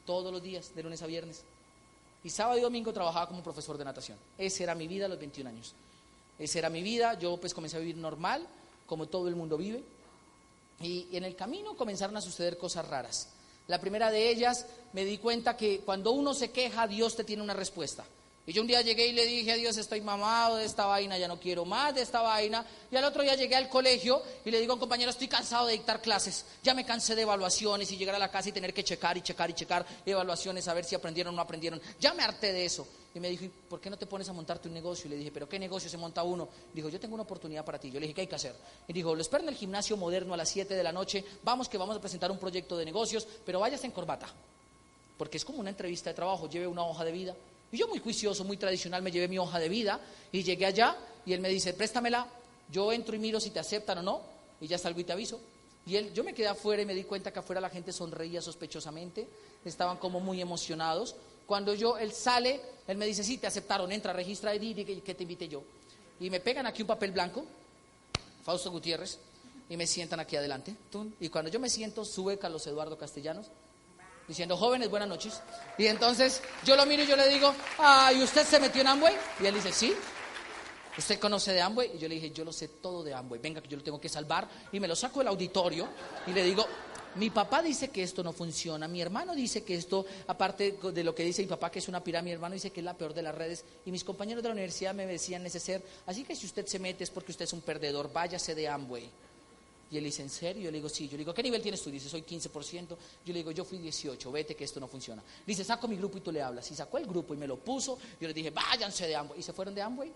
Todos los días, de lunes a viernes. Y sábado y domingo trabajaba como profesor de natación. Esa era mi vida a los 21 años. Esa era mi vida. Yo pues comencé a vivir normal, como todo el mundo vive. Y en el camino comenzaron a suceder cosas raras. La primera de ellas, me di cuenta que cuando uno se queja, Dios te tiene una respuesta. Y yo un día llegué y le dije a Dios, estoy mamado de esta vaina, ya no quiero más de esta vaina. Y al otro día llegué al colegio y le digo a un compañero, estoy cansado de dictar clases, ya me cansé de evaluaciones y llegar a la casa y tener que checar evaluaciones, a ver si aprendieron o no aprendieron. Ya me harté de eso. Y me dijo, ¿y por qué no te pones a montarte un negocio? Y le dije, ¿pero qué negocio se monta uno? Dijo, yo tengo una oportunidad para ti. Yo le dije, ¿qué hay que hacer? Y dijo, lo espero en el gimnasio moderno a las 7 de la noche, vamos a presentar un proyecto de negocios, pero váyase en corbata, porque es como una entrevista de trabajo, lleve una hoja de vida. Y yo muy juicioso, muy tradicional, me llevé mi hoja de vida y llegué allá y él me dice, préstamela, yo entro y miro si te aceptan o no y ya salgo y te aviso. Y yo me quedé afuera y me di cuenta que afuera la gente sonreía sospechosamente, estaban como muy emocionados. Cuando él sale, él me dice, sí, te aceptaron, entra, registra ID, que te invité yo. Y me pegan aquí un papel blanco, Fausto Gutiérrez, y me sientan aquí adelante. Y cuando yo me siento, sube Carlos Eduardo Castellanos, diciendo, jóvenes, buenas noches. Y entonces yo lo miro y yo le digo, ¿y usted se metió en Amway? Y él dice, sí. ¿Usted conoce de Amway? Y yo le dije, yo lo sé todo de Amway, venga que yo lo tengo que salvar. Y me lo saco del auditorio y le digo, mi papá dice que esto no funciona, mi hermano dice que esto, aparte de lo que dice mi papá que es una pirámide, mi hermano dice que es la peor de las redes, y mis compañeros de la universidad me decían neceser, así que si usted se mete es porque usted es un perdedor, váyase de Amway. Y él dice, ¿en serio? Yo le digo, sí. Yo le digo, ¿qué nivel tienes tú? Dice, soy 15%. Yo le digo, yo fui 18, vete que esto no funciona. Dice, saco mi grupo y tú le hablas. Y sacó el grupo y me lo puso. Yo le dije, váyanse de Amway. Y se fueron de Amway.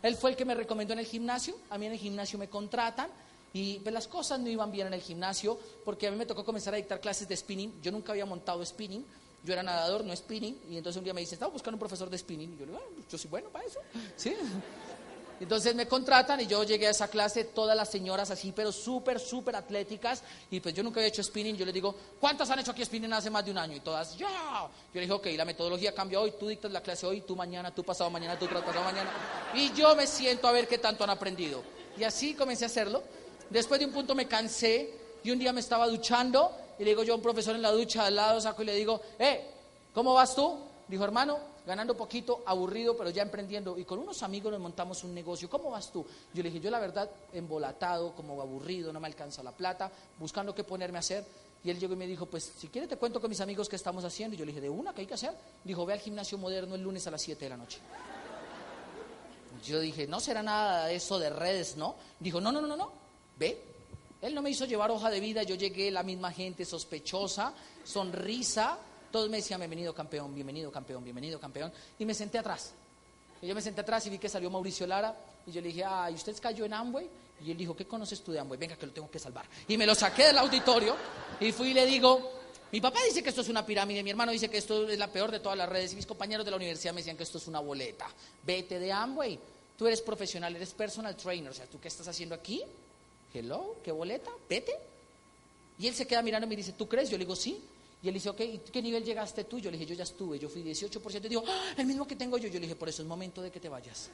Él fue el que me recomendó en el gimnasio. A mí en el gimnasio me contratan. Y pues las cosas no iban bien en el gimnasio porque a mí me tocó comenzar a dictar clases de spinning. Yo nunca había montado spinning. Yo era nadador, no spinning, y entonces un día me dice, estaba buscando un profesor de spinning, y yo le digo, yo soy bueno para eso, ¿sí? Entonces me contratan y yo llegué a esa clase, todas las señoras así, pero súper, súper atléticas, y pues yo nunca había hecho spinning. Yo les digo, ¿cuántas han hecho aquí spinning hace más de un año? Y todas, ¡ya! Yo les dije, ok, la metodología cambia hoy, tú dictas la clase hoy, tú mañana, tú pasado mañana, tú pasado mañana, y yo me siento a ver qué tanto han aprendido. Y así comencé a hacerlo. Después de un punto me cansé, y un día me estaba duchando, y le digo yo a un profesor en la ducha al lado, saco y le digo, ¿cómo vas tú? Dijo, hermano, ganando poquito, aburrido, pero ya emprendiendo. Y con unos amigos nos montamos un negocio. ¿Cómo vas tú? Yo le dije, yo la verdad, embolatado, como aburrido, no me alcanza la plata, buscando qué ponerme a hacer. Y él llegó y me dijo, pues, si quieres te cuento con mis amigos qué estamos haciendo. Y yo le dije, ¿de una? ¿Qué hay que hacer? Dijo, ve al gimnasio moderno el lunes a las 7 de la noche. Yo dije, no será nada de eso de redes, ¿no? Dijo, no, ve. Él no me hizo llevar hoja de vida, yo llegué, la misma gente sospechosa, sonrisa. Todos me decían, bienvenido campeón, bienvenido campeón, bienvenido campeón. Y me senté atrás. Y yo me senté atrás y vi que salió Mauricio Lara. Y yo le dije, ¿y usted cayó en Amway? Y él dijo, ¿qué conoces tú de Amway? Venga, que lo tengo que salvar. Y me lo saqué del auditorio y fui y le digo, mi papá dice que esto es una pirámide, mi hermano dice que esto es la peor de todas las redes, y mis compañeros de la universidad me decían que esto es una boleta. Vete de Amway. Tú eres profesional, eres personal trainer. O sea, ¿tú qué estás haciendo aquí? Hello, ¿qué boleta? Vete. Y él se queda mirando y me dice, ¿tú crees? Yo le digo, sí. Y él dice, ok, ¿y qué nivel llegaste tú? Yo le dije, yo ya estuve, yo fui 18%. Y dijo, el mismo que tengo yo. Yo le dije, por eso es momento de que te vayas.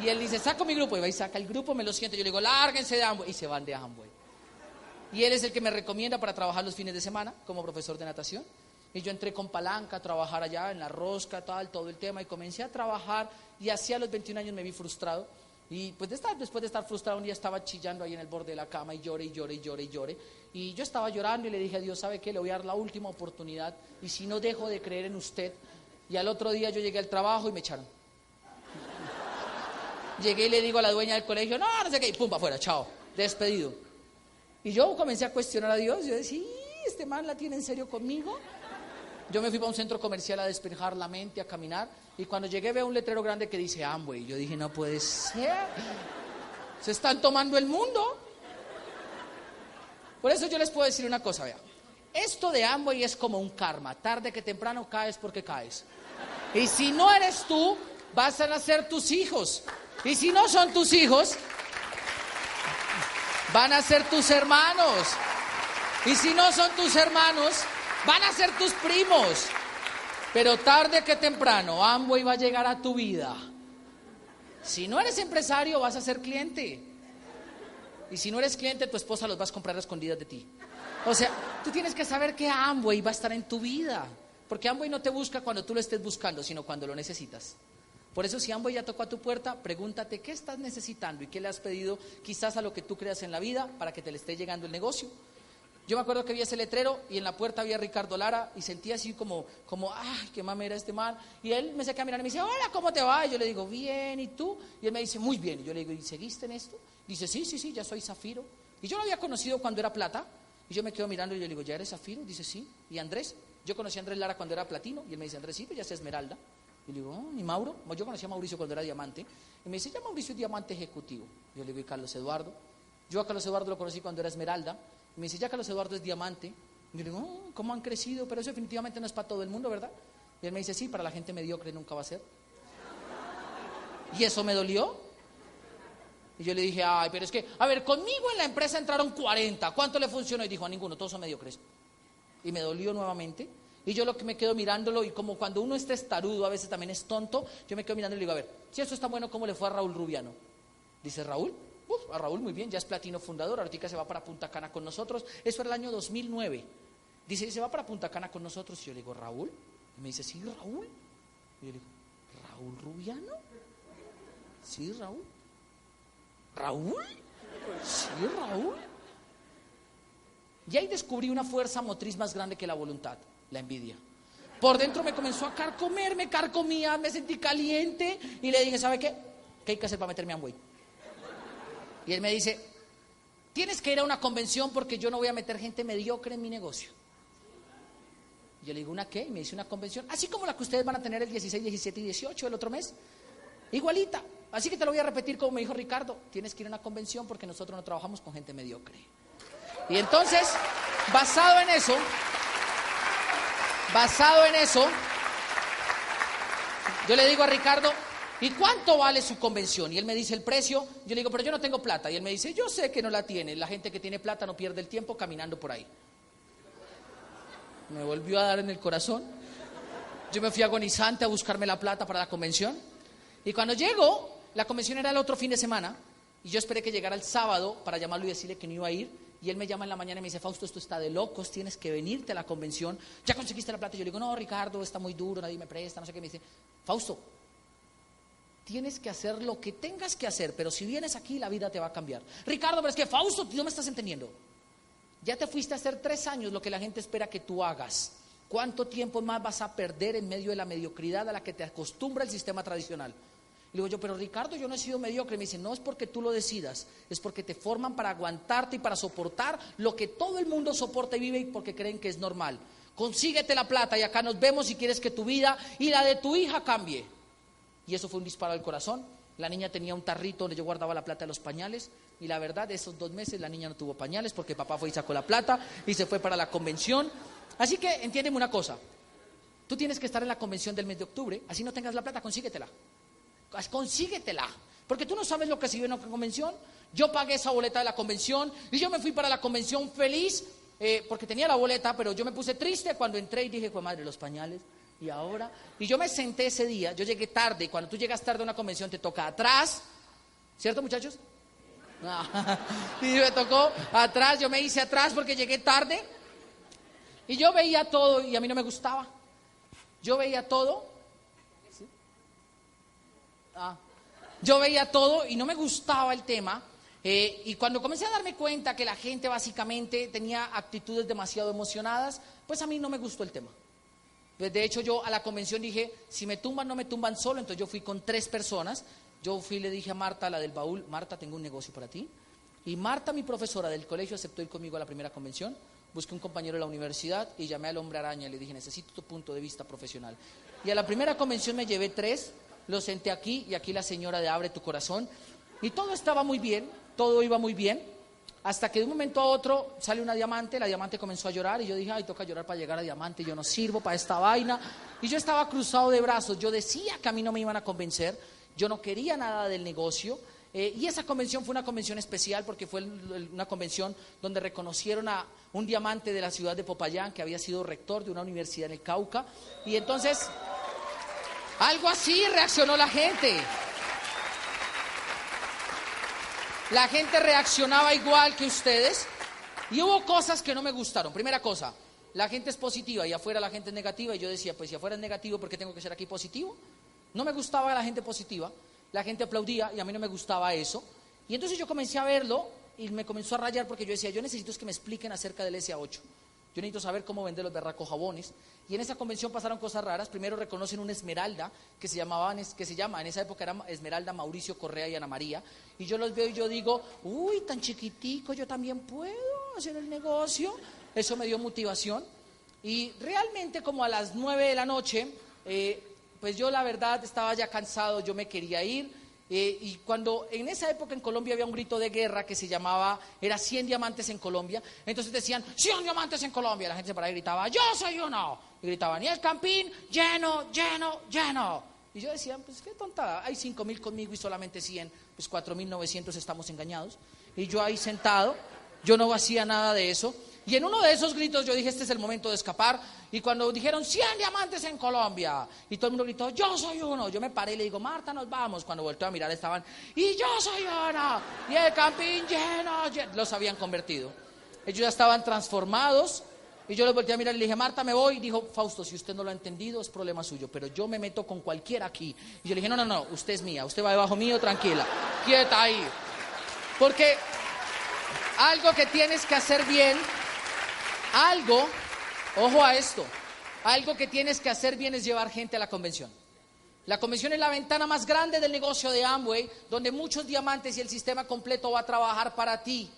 Y él dice, saco mi grupo. Y va y saca el grupo, me lo siento. Yo le digo, lárguense de Amway. Y se van de Amway. Y él es el que me recomienda para trabajar los fines de semana como profesor de natación. Y yo entré con palanca a trabajar allá en la rosca, todo el tema. Y comencé a trabajar y así a los 21 años me vi frustrado. Y pues después de estar frustrado, un día estaba chillando ahí en el borde de la cama y lloré. Y yo estaba llorando y le dije a Dios, ¿sabe qué? Le voy a dar la última oportunidad. Y si no, dejo de creer en usted. Y al otro día yo llegué al trabajo y me echaron. Llegué y le digo a la dueña del colegio, no sé qué, y pum, afuera, chao, despedido. Y yo comencé a cuestionar a Dios. Yo decía, ¿este man la tiene en serio conmigo? Yo me fui para un centro comercial a despejar la mente, a caminar, y cuando llegué veo un letrero grande que dice Amway. Yo dije, no puede ser, se están tomando el mundo. Por eso yo les puedo decir una cosa, vean, esto de Amway es como un karma, tarde que temprano caes porque caes. Y si no eres tú, vas a nacer tus hijos, y si no son tus hijos, van a ser tus hermanos, y si no son tus hermanos, van a ser tus primos. Pero tarde que temprano Amway va a llegar a tu vida. Si no eres empresario, vas a ser cliente. Y si no eres cliente, tu esposa los vas a comprar a escondidas de ti. O sea, tú tienes que saber que Amway va a estar en tu vida. Porque Amway no te busca cuando tú lo estés buscando, sino cuando lo necesitas. Por eso, si Amway ya tocó a tu puerta, pregúntate qué estás necesitando y qué le has pedido quizás a lo que tú creas en la vida para que te le esté llegando el negocio. Yo me acuerdo que vi ese letrero y en la puerta había Ricardo Lara y sentía así como, ay, qué mamera este man. Y él me saca a mirar y me dice, hola, ¿cómo te va? Y yo le digo, bien, ¿y tú? Y él me dice, muy bien. Y yo le digo, ¿y seguiste en esto? Dice, sí, ya soy zafiro. Y yo lo había conocido cuando era plata. Y yo me quedo mirando y yo le digo, ¿ya eres zafiro? Dice, sí. ¿Y Andrés? Yo conocí a Andrés Lara cuando era platino. Y él me dice, Andrés, sí, pues ya es esmeralda. Y le digo, ¿y Mauro? Yo conocí a Mauricio cuando era diamante. Y me dice, ya Mauricio es diamante ejecutivo. Yo le digo, ¿y Carlos Eduardo? Yo a Carlos Eduardo lo conocí cuando era esmeralda. Y me dice, ya Carlos Eduardo es diamante. Y yo le digo, ¿cómo han crecido? Pero eso definitivamente no es para todo el mundo, ¿verdad? Y él me dice, sí, para la gente mediocre nunca va a ser. Y eso me dolió. Y yo le dije, ay, pero es que, a ver, conmigo en la empresa entraron 40. ¿Cuánto le funcionó? Y dijo, a ninguno, todos son mediocres. Y me dolió nuevamente. Y yo lo que me quedo mirándolo, y como cuando uno es testarudo, a veces también es tonto, yo me quedo mirando y le digo, a ver, si esto está bueno, ¿cómo le fue a Raúl Rubiano? Dice, ¿Raúl? A Raúl muy bien, ya es platino fundador, ahorita se va para Punta Cana con nosotros. Eso era el año 2009. Dice, se va para Punta Cana con nosotros. Y yo le digo, ¿Raúl? Y me dice, sí, Raúl. Y yo le digo, ¿Raúl Rubiano? Sí, Raúl. ¿Raúl? Sí, Raúl. Y ahí descubrí una fuerza motriz más grande que la voluntad, la envidia. Por dentro me comenzó a carcomer, me carcomía, me sentí caliente y le dije, ¿sabe qué? ¿Qué hay que hacer para meterme a Amway? Y él me dice, tienes que ir a una convención porque yo no voy a meter gente mediocre en mi negocio. Y yo le digo, ¿una qué? Y me dice, una convención, así como la que ustedes van a tener el 16, 17 y 18 el otro mes. Igualita. Así que te lo voy a repetir como me dijo Ricardo, tienes que ir a una convención porque nosotros no trabajamos con gente mediocre. Y entonces, basado en eso, basado en eso, yo le digo a Ricardo, ¿y cuánto vale su convención? Y él me dice el precio. Yo le digo, pero yo no tengo plata. Y él me dice, yo sé que no la tiene. La gente que tiene plata no pierde el tiempo caminando por ahí. Me volvió a dar en el corazón. Yo me fui agonizante a buscarme la plata para la convención. Y cuando llego, la convención era el otro fin de semana. Y yo esperé que llegara el sábado para llamarlo y decirle que no iba a ir. Y él me llama en la mañana y me dice, Fausto, esto está de locos, tienes que venirte a la convención. ¿Ya conseguiste la plata? Y yo le digo, no, Ricardo, está muy duro, nadie me presta, no sé qué. Me dice, Fausto, tienes que hacer lo que tengas que hacer, pero si vienes aquí, la vida te va a cambiar. Ricardo, pero es que, Fausto, tú no me estás entendiendo. Ya te fuiste a hacer 3 años lo que la gente espera que tú hagas. ¿Cuánto tiempo más vas a perder en medio de la mediocridad a la que te acostumbra el sistema tradicional? Y digo yo, pero Ricardo, yo no he sido mediocre. Me dice, no es porque tú lo decidas, es porque te forman para aguantarte y para soportar lo que todo el mundo soporta y vive y porque creen que es normal. Consíguete la plata y acá nos vemos si quieres que tu vida y la de tu hija cambie. Y eso fue un disparo al corazón. La niña tenía un tarrito donde yo guardaba la plata de los pañales y la verdad, esos 2 meses la niña no tuvo pañales porque papá fue y sacó la plata y se fue para la convención. Así que entiéndeme una cosa, tú tienes que estar en la convención del mes de octubre, así no tengas la plata, consíguetela, porque tú no sabes lo que se vive en una convención. Yo pagué esa boleta de la convención y yo me fui para la convención feliz porque tenía la boleta, pero yo me puse triste cuando entré y dije, pues madre, los pañales. Y ahora, y yo me senté ese día, yo llegué tarde, y cuando tú llegas tarde a una convención te toca atrás, ¿cierto muchachos? No. Y me tocó atrás, yo me hice atrás porque llegué tarde, y yo veía todo y a mí no me gustaba, yo veía todo, ¿sí? Yo veía todo y no me gustaba el tema, y cuando comencé a darme cuenta que la gente básicamente tenía actitudes demasiado emocionadas, pues a mí no me gustó el tema. De hecho, yo a la convención dije, si me tumban, no me tumban solo. Entonces yo fui con 3 personas. Yo fui y le dije a Marta, la del baúl, Marta, tengo un negocio para ti. Y Marta, mi profesora del colegio, aceptó ir conmigo a la primera convención. Busqué un compañero de la universidad y llamé al hombre araña y le dije, necesito tu punto de vista profesional. Y a la primera convención me llevé 3, los senté aquí y aquí la señora de Abre tu Corazón. Y todo estaba muy bien, todo iba muy bien. Hasta que de un momento a otro sale una diamante, la diamante comenzó a llorar y yo dije, ay, toca llorar para llegar a diamante, yo no sirvo para esta vaina. Y yo estaba cruzado de brazos, yo decía que a mí no me iban a convencer, yo no quería nada del negocio. Y esa convención fue una convención especial porque fue una convención donde reconocieron a un diamante de la ciudad de Popayán que había sido rector de una universidad en el Cauca. Y entonces, algo así reaccionó la gente. La gente reaccionaba igual que ustedes y hubo cosas que no me gustaron. Primera cosa, la gente es positiva y afuera la gente es negativa. Y yo decía, pues si afuera es negativo, ¿por qué tengo que ser aquí positivo? No me gustaba la gente positiva, la gente aplaudía y a mí no me gustaba eso. Y entonces yo comencé a verlo y me comenzó a rayar porque yo decía, yo necesito que me expliquen acerca del SA8. Yo necesito saber cómo vender los berracos jabones. Y en esa convención pasaron cosas raras. Primero reconocen una Esmeralda que se llama, en esa época era Esmeralda, Mauricio Correa y Ana María. Y yo los veo y yo digo, uy, tan chiquitico, yo también puedo hacer el negocio. Eso me dio motivación. Y realmente como a las 9 de la noche, pues yo la verdad estaba ya cansado, yo me quería ir. Y cuando en esa época en Colombia había un grito de guerra que se llamaba, era 100 diamantes en Colombia, entonces decían, 100 diamantes en Colombia, la gente se paraba y gritaba, yo soy uno, y gritaban, y el campín, lleno, lleno, lleno, y yo decía, pues qué tontada, hay 5.000 conmigo y solamente 100, pues 4.900 estamos engañados, y yo ahí sentado, yo no hacía nada de eso, y en uno de esos gritos yo dije, este es el momento de escapar. Y cuando dijeron 100 diamantes en Colombia, y todo el mundo gritó, yo soy uno, yo me paré y le digo, Marta, nos vamos. Cuando volteé a mirar estaban, y yo soy uno, y el campín lleno, lleno. Los habían convertido. Ellos ya estaban transformados, y yo les volteé a mirar y le dije, Marta, me voy. Y dijo, Fausto, si usted no lo ha entendido, es problema suyo, pero yo me meto con cualquiera aquí. Y yo le dije, no, usted es mía, usted va debajo mío, tranquila, quieta ahí. Porque algo que tienes que hacer bien, ojo a esto, algo que tienes que hacer bien es llevar gente a la convención. La convención es la ventana más grande del negocio de Amway, donde muchos diamantes y el sistema completo va a trabajar para ti.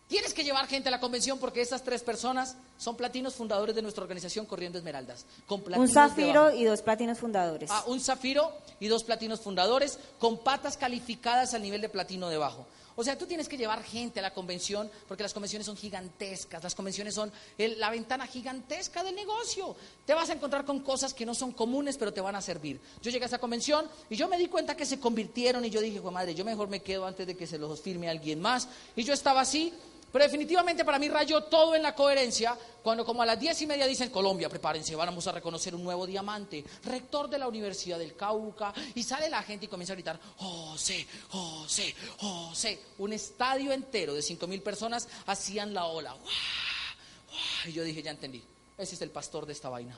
Tienes que llevar gente a la convención porque esas 3 personas son platinos fundadores de nuestra organización Corriendo Esmeraldas. Con un zafiro y 2 platinos fundadores. Un zafiro y 2 platinos fundadores con patas calificadas al nivel de platino debajo. O sea, tú tienes que llevar gente a la convención porque las convenciones son gigantescas, las convenciones son la ventana gigantesca del negocio. Te vas a encontrar con cosas que no son comunes, pero te van a servir. Yo llegué a esa convención y yo me di cuenta que se convirtieron y yo dije, pues madre, yo mejor me quedo antes de que se los firme alguien más. Y yo estaba así. Pero definitivamente para mí rayó todo en la coherencia cuando como a las 10:30 dicen Colombia, prepárense, vamos a reconocer un nuevo diamante, rector de la Universidad del Cauca, y sale la gente y comienza a gritar, José, José, José. Un estadio entero de 5,000 personas hacían la ola. ¡Guau! ¡Guau! Y yo dije, ya entendí, ese es el pastor de esta vaina.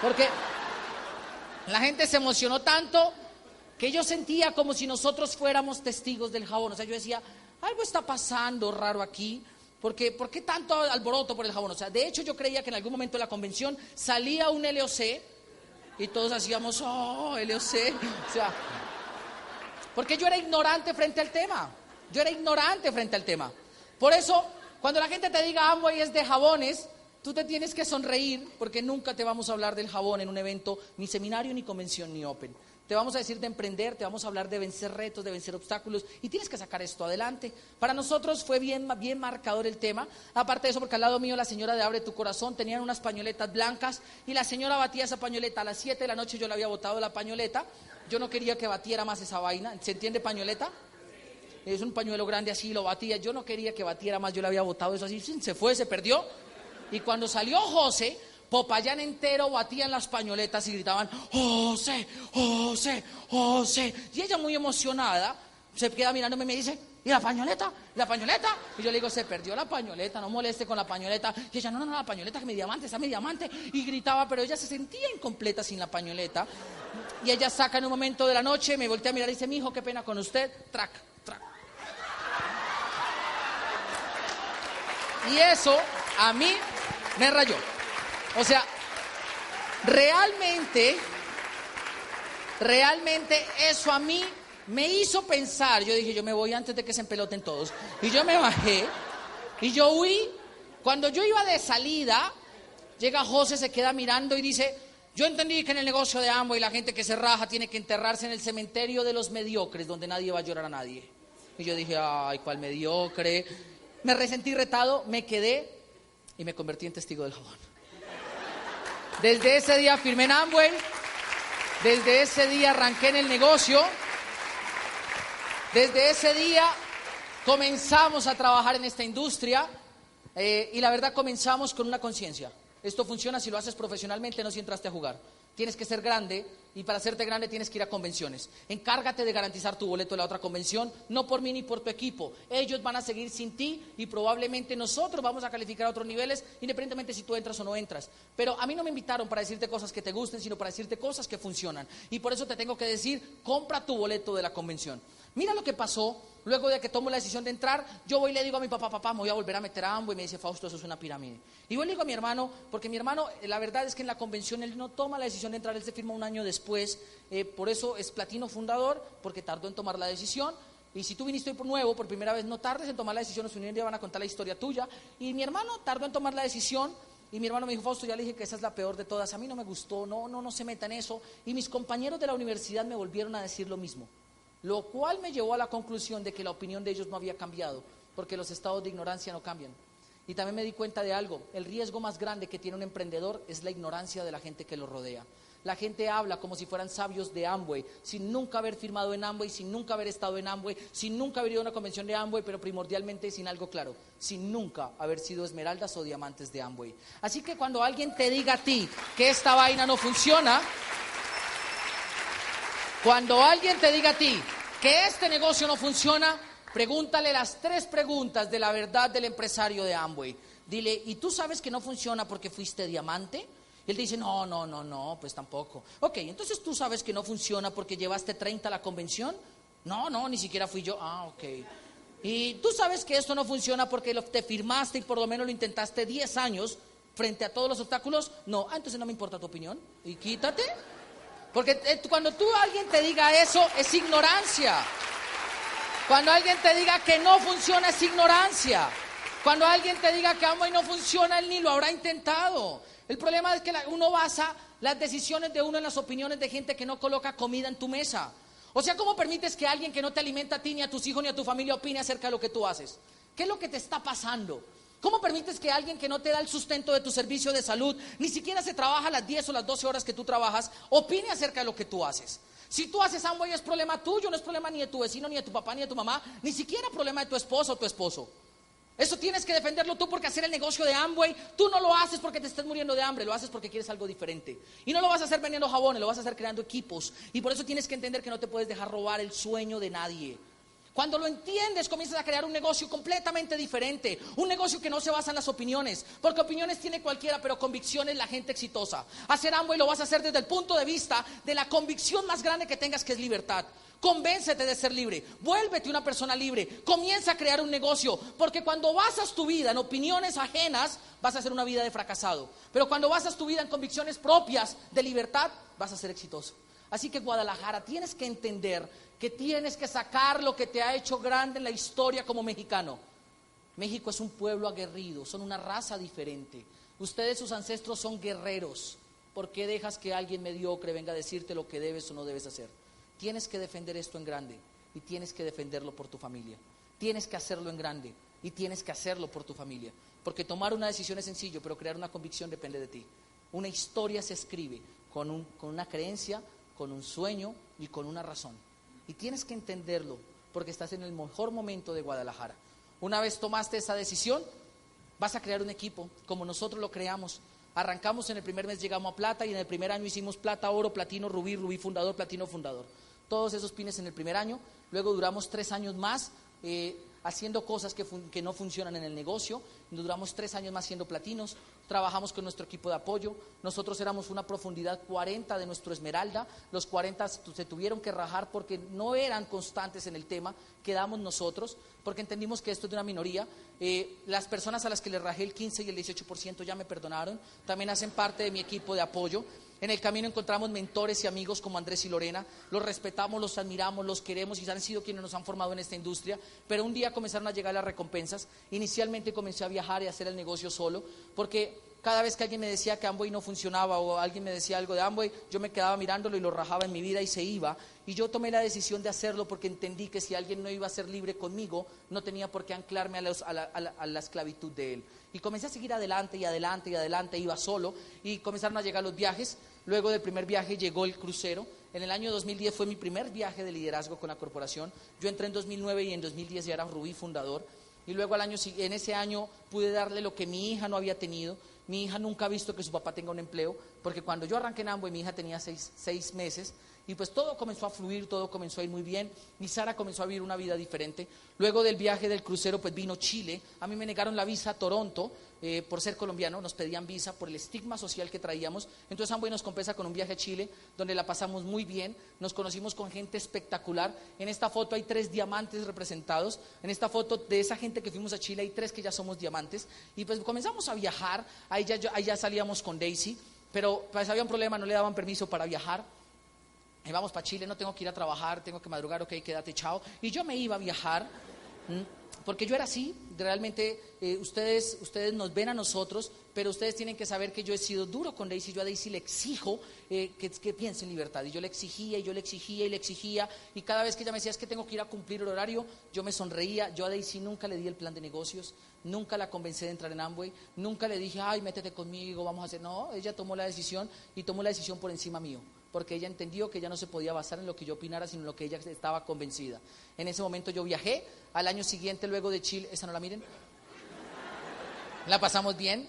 Porque la gente se emocionó tanto que yo sentía como si nosotros fuéramos testigos del jabón. O sea, yo decía, algo está pasando raro aquí, porque ¿por qué tanto alboroto por el jabón? O sea, de hecho yo creía que en algún momento de la convención salía un LOC y todos hacíamos, oh, LOC. O sea, porque yo era ignorante frente al tema. Por eso, cuando la gente te diga Amway es de jabones, tú te tienes que sonreír, porque nunca te vamos a hablar del jabón en un evento, ni seminario, ni convención, ni open. Te vamos a decir de emprender, te vamos a hablar de vencer retos, de vencer obstáculos, y tienes que sacar esto adelante. Para nosotros fue bien marcador el tema, aparte de eso, porque al lado mío la señora de Abre tu Corazón, tenían unas pañoletas blancas, y la señora batía esa pañoleta a las 7 de la noche, yo le había botado la pañoleta, yo no quería que batiera más esa vaina, ¿se entiende pañoleta? Es un pañuelo grande así, lo batía, yo no quería que batiera más, yo le había botado eso así, se fue, se perdió, y cuando salió José, Popayán entero batían las pañoletas y gritaban, José, José, José. Y ella muy emocionada se queda mirándome y me dice, ¿y la pañoleta? ¿La pañoleta? Y yo le digo, se perdió la pañoleta, no moleste con la pañoleta. Y ella, no, la pañoleta, que mi diamante, está mi diamante. Y gritaba, pero ella se sentía incompleta sin la pañoleta. Y ella saca en un momento de la noche, me voltea a mirar y dice, mijo, qué pena con usted, trac, trac. Y eso a mí me rayó. O sea, realmente eso a mí me hizo pensar. Yo dije, yo me voy antes de que se empeloten todos. Y yo me bajé y yo huí. Cuando yo iba de salida, llega José, se queda mirando y dice, yo entendí que en el negocio de Amway la gente que se raja tiene que enterrarse en el cementerio de los mediocres, donde nadie va a llorar a nadie. Y yo dije, ay, ¿cuál mediocre? Me resentí retado, me quedé y me convertí en testigo del jabón. Desde ese día firmé en Amway, desde ese día arranqué en el negocio, desde ese día comenzamos a trabajar en esta industria y la verdad comenzamos con una conciencia. Esto funciona si lo haces profesionalmente, no si entraste a jugar. Tienes que ser grande y para hacerte grande tienes que ir a convenciones. Encárgate de garantizar tu boleto de la otra convención, no por mí ni por tu equipo. Ellos van a seguir sin ti y probablemente nosotros vamos a calificar a otros niveles, independientemente si tú entras o no entras. Pero a mí no me invitaron para decirte cosas que te gusten, sino para decirte cosas que funcionan. Y por eso te tengo que decir, compra tu boleto de la convención. Mira lo que pasó. Luego de que tomo la decisión de entrar, yo voy y le digo a mi papá, me voy a volver a meter a Amway, y me dice, Fausto, eso es una pirámide. Y voy y le digo a mi hermano, porque mi hermano, la verdad es que en la convención él no toma la decisión de entrar, él se firma un año después, por eso es platino fundador, porque tardó en tomar la decisión. Y si tú viniste por nuevo, por primera vez, no tardes en tomar la decisión, los un día van a contar la historia tuya. Y mi hermano tardó en tomar la decisión, y mi hermano me dijo, Fausto, ya le dije que esa es la peor de todas, a mí no me gustó, no se meta en eso. Y mis compañeros de la universidad me volvieron a decir lo mismo. Lo cual me llevó a la conclusión de que la opinión de ellos no había cambiado, porque los estados de ignorancia no cambian. Y también me di cuenta de algo, el riesgo más grande que tiene un emprendedor es la ignorancia de la gente que lo rodea. La gente habla como si fueran sabios de Amway, sin nunca haber firmado en Amway, sin nunca haber estado en Amway, sin nunca haber ido a una convención de Amway, pero primordialmente sin algo claro, sin nunca haber sido esmeraldas o diamantes de Amway. Así que cuando alguien te diga a ti que esta vaina no funciona, cuando alguien te diga a ti que este negocio no funciona, pregúntale las 3 preguntas de la verdad del empresario de Amway. Dile, ¿y tú sabes que no funciona porque fuiste diamante? Y él te dice, no, pues tampoco. Ok, entonces tú sabes que no funciona porque llevaste 30 a la convención. No, ni siquiera fui yo. Ah, ok. Y tú sabes que esto no funciona porque te firmaste y por lo menos lo intentaste 10 años frente a todos los obstáculos. No, entonces no me importa tu opinión. Y quítate. Porque cuando alguien te diga eso, es ignorancia. Cuando alguien te diga que no funciona, es ignorancia. Cuando alguien te diga que Amway no funciona, él ni lo habrá intentado. El problema es que uno basa las decisiones de uno en las opiniones de gente que no coloca comida en tu mesa. O sea, ¿cómo permites que alguien que no te alimenta a ti, ni a tus hijos, ni a tu familia opine acerca de lo que tú haces? ¿Qué es lo que te está pasando? ¿Cómo permites que alguien que no te da el sustento de tu servicio de salud, ni siquiera se trabaja las 10 o las 12 horas que tú trabajas, opine acerca de lo que tú haces? Si tú haces Amway es problema tuyo, no es problema ni de tu vecino, ni de tu papá, ni de tu mamá, ni siquiera problema de tu esposa o tu esposo. Eso tienes que defenderlo tú, porque hacer el negocio de Amway, tú no lo haces porque te estés muriendo de hambre, lo haces porque quieres algo diferente. Y no lo vas a hacer vendiendo jabones, lo vas a hacer creando equipos. Y por eso tienes que entender que no te puedes dejar robar el sueño de nadie. Cuando lo entiendes, comienzas a crear un negocio completamente diferente, un negocio que no se basa en las opiniones, porque opiniones tiene cualquiera, pero convicciones la gente exitosa. Hacer Amway lo vas a hacer desde el punto de vista de la convicción más grande que tengas, que es libertad. Convéncete de ser libre, vuélvete una persona libre, comienza a crear un negocio, porque cuando basas tu vida en opiniones ajenas, vas a ser una vida de fracasado. Pero cuando basas tu vida en convicciones propias de libertad, vas a ser exitoso. Así que Guadalajara, tienes que entender que tienes que sacar lo que te ha hecho grande en la historia como mexicano. México es un pueblo aguerrido, son una raza diferente. Ustedes, sus ancestros, son guerreros. ¿Por qué dejas que alguien mediocre venga a decirte lo que debes o no debes hacer? Tienes que defender esto en grande y tienes que defenderlo por tu familia. Tienes que hacerlo en grande y tienes que hacerlo por tu familia. Porque tomar una decisión es sencillo, pero crear una convicción depende de ti. Una historia se escribe con una creencia, con un sueño y con una razón. Y tienes que entenderlo, porque estás en el mejor momento de Guadalajara. Una vez tomaste esa decisión, vas a crear un equipo, como nosotros lo creamos. Arrancamos en el primer mes, llegamos a plata, y en el primer año hicimos plata, oro, platino, rubí, rubí fundador, platino fundador. Todos esos pines en el primer año. Luego duramos 3 años más haciendo cosas que no funcionan en el negocio. Duramos 3 años más siendo platinos. Trabajamos con nuestro equipo de apoyo. Nosotros éramos una profundidad 40 de nuestro esmeralda. Los 40 se tuvieron que rajar porque no eran constantes en el tema. Quedamos nosotros porque entendimos que esto es de una minoría. Las personas a las que les rajé el 15 y el 18% ya me perdonaron. También hacen parte de mi equipo de apoyo. En el camino encontramos mentores y amigos como Andrés y Lorena. Los respetamos, los admiramos, los queremos y han sido quienes nos han formado en esta industria. Pero un día comenzaron a llegar las recompensas. Inicialmente comencé a viajar y a hacer el negocio solo, porque cada vez que alguien me decía que Amway no funcionaba o alguien me decía algo de Amway, yo me quedaba mirándolo y lo rajaba en mi vida y se iba. Y yo tomé la decisión de hacerlo porque entendí que si alguien no iba a ser libre conmigo, no tenía por qué anclarme a la esclavitud de él. Y comencé a seguir adelante y adelante y adelante, iba solo y comenzaron a llegar los viajes. Luego del primer viaje llegó el crucero. En el año 2010 fue mi primer viaje de liderazgo con la corporación. Yo entré en 2009 y en 2010 ya era Rubí fundador. Y luego en ese año pude darle lo que mi hija no había tenido. Mi hija nunca ha visto que su papá tenga un empleo, porque cuando yo arranqué en Amway mi hija tenía 6 meses. Y pues todo comenzó a fluir, todo comenzó a ir muy bien. Y Sara comenzó a vivir una vida diferente. Luego del viaje del crucero pues vino Chile. A mí me negaron la visa a Toronto por ser colombiano. Nos pedían visa por el estigma social que traíamos. Entonces Amway nos compensa con un viaje a Chile, donde la pasamos muy bien. Nos conocimos con gente espectacular. En esta foto hay 3 diamantes representados. En esta foto de esa gente que fuimos a Chile hay 3 que ya somos diamantes. Y pues comenzamos a viajar. Ahí ya salíamos con Daisy. Pero pues había un problema, no le daban permiso para viajar. Y vamos para Chile, no tengo que ir a trabajar, tengo que madrugar, ok, quédate, chao. Y yo me iba a viajar, porque yo era así. Realmente ustedes nos ven a nosotros, pero ustedes tienen que saber que yo he sido duro con Daisy. Yo a Daisy le exijo que piense en libertad. Y yo le exigía, y yo le exigía, y le exigía. Y cada vez que ella me decía, es que tengo que ir a cumplir el horario, yo me sonreía. Yo a Daisy nunca le di el plan de negocios, nunca la convencí de entrar en Amway, nunca le dije, ay, métete conmigo, vamos a hacer. No, ella tomó la decisión, y tomó la decisión por encima mío, porque ella entendió que ella no se podía basar en lo que yo opinara, sino en lo que ella estaba convencida. En ese momento yo viajé. Al año siguiente, luego de Chile, esa no la miren, la pasamos bien,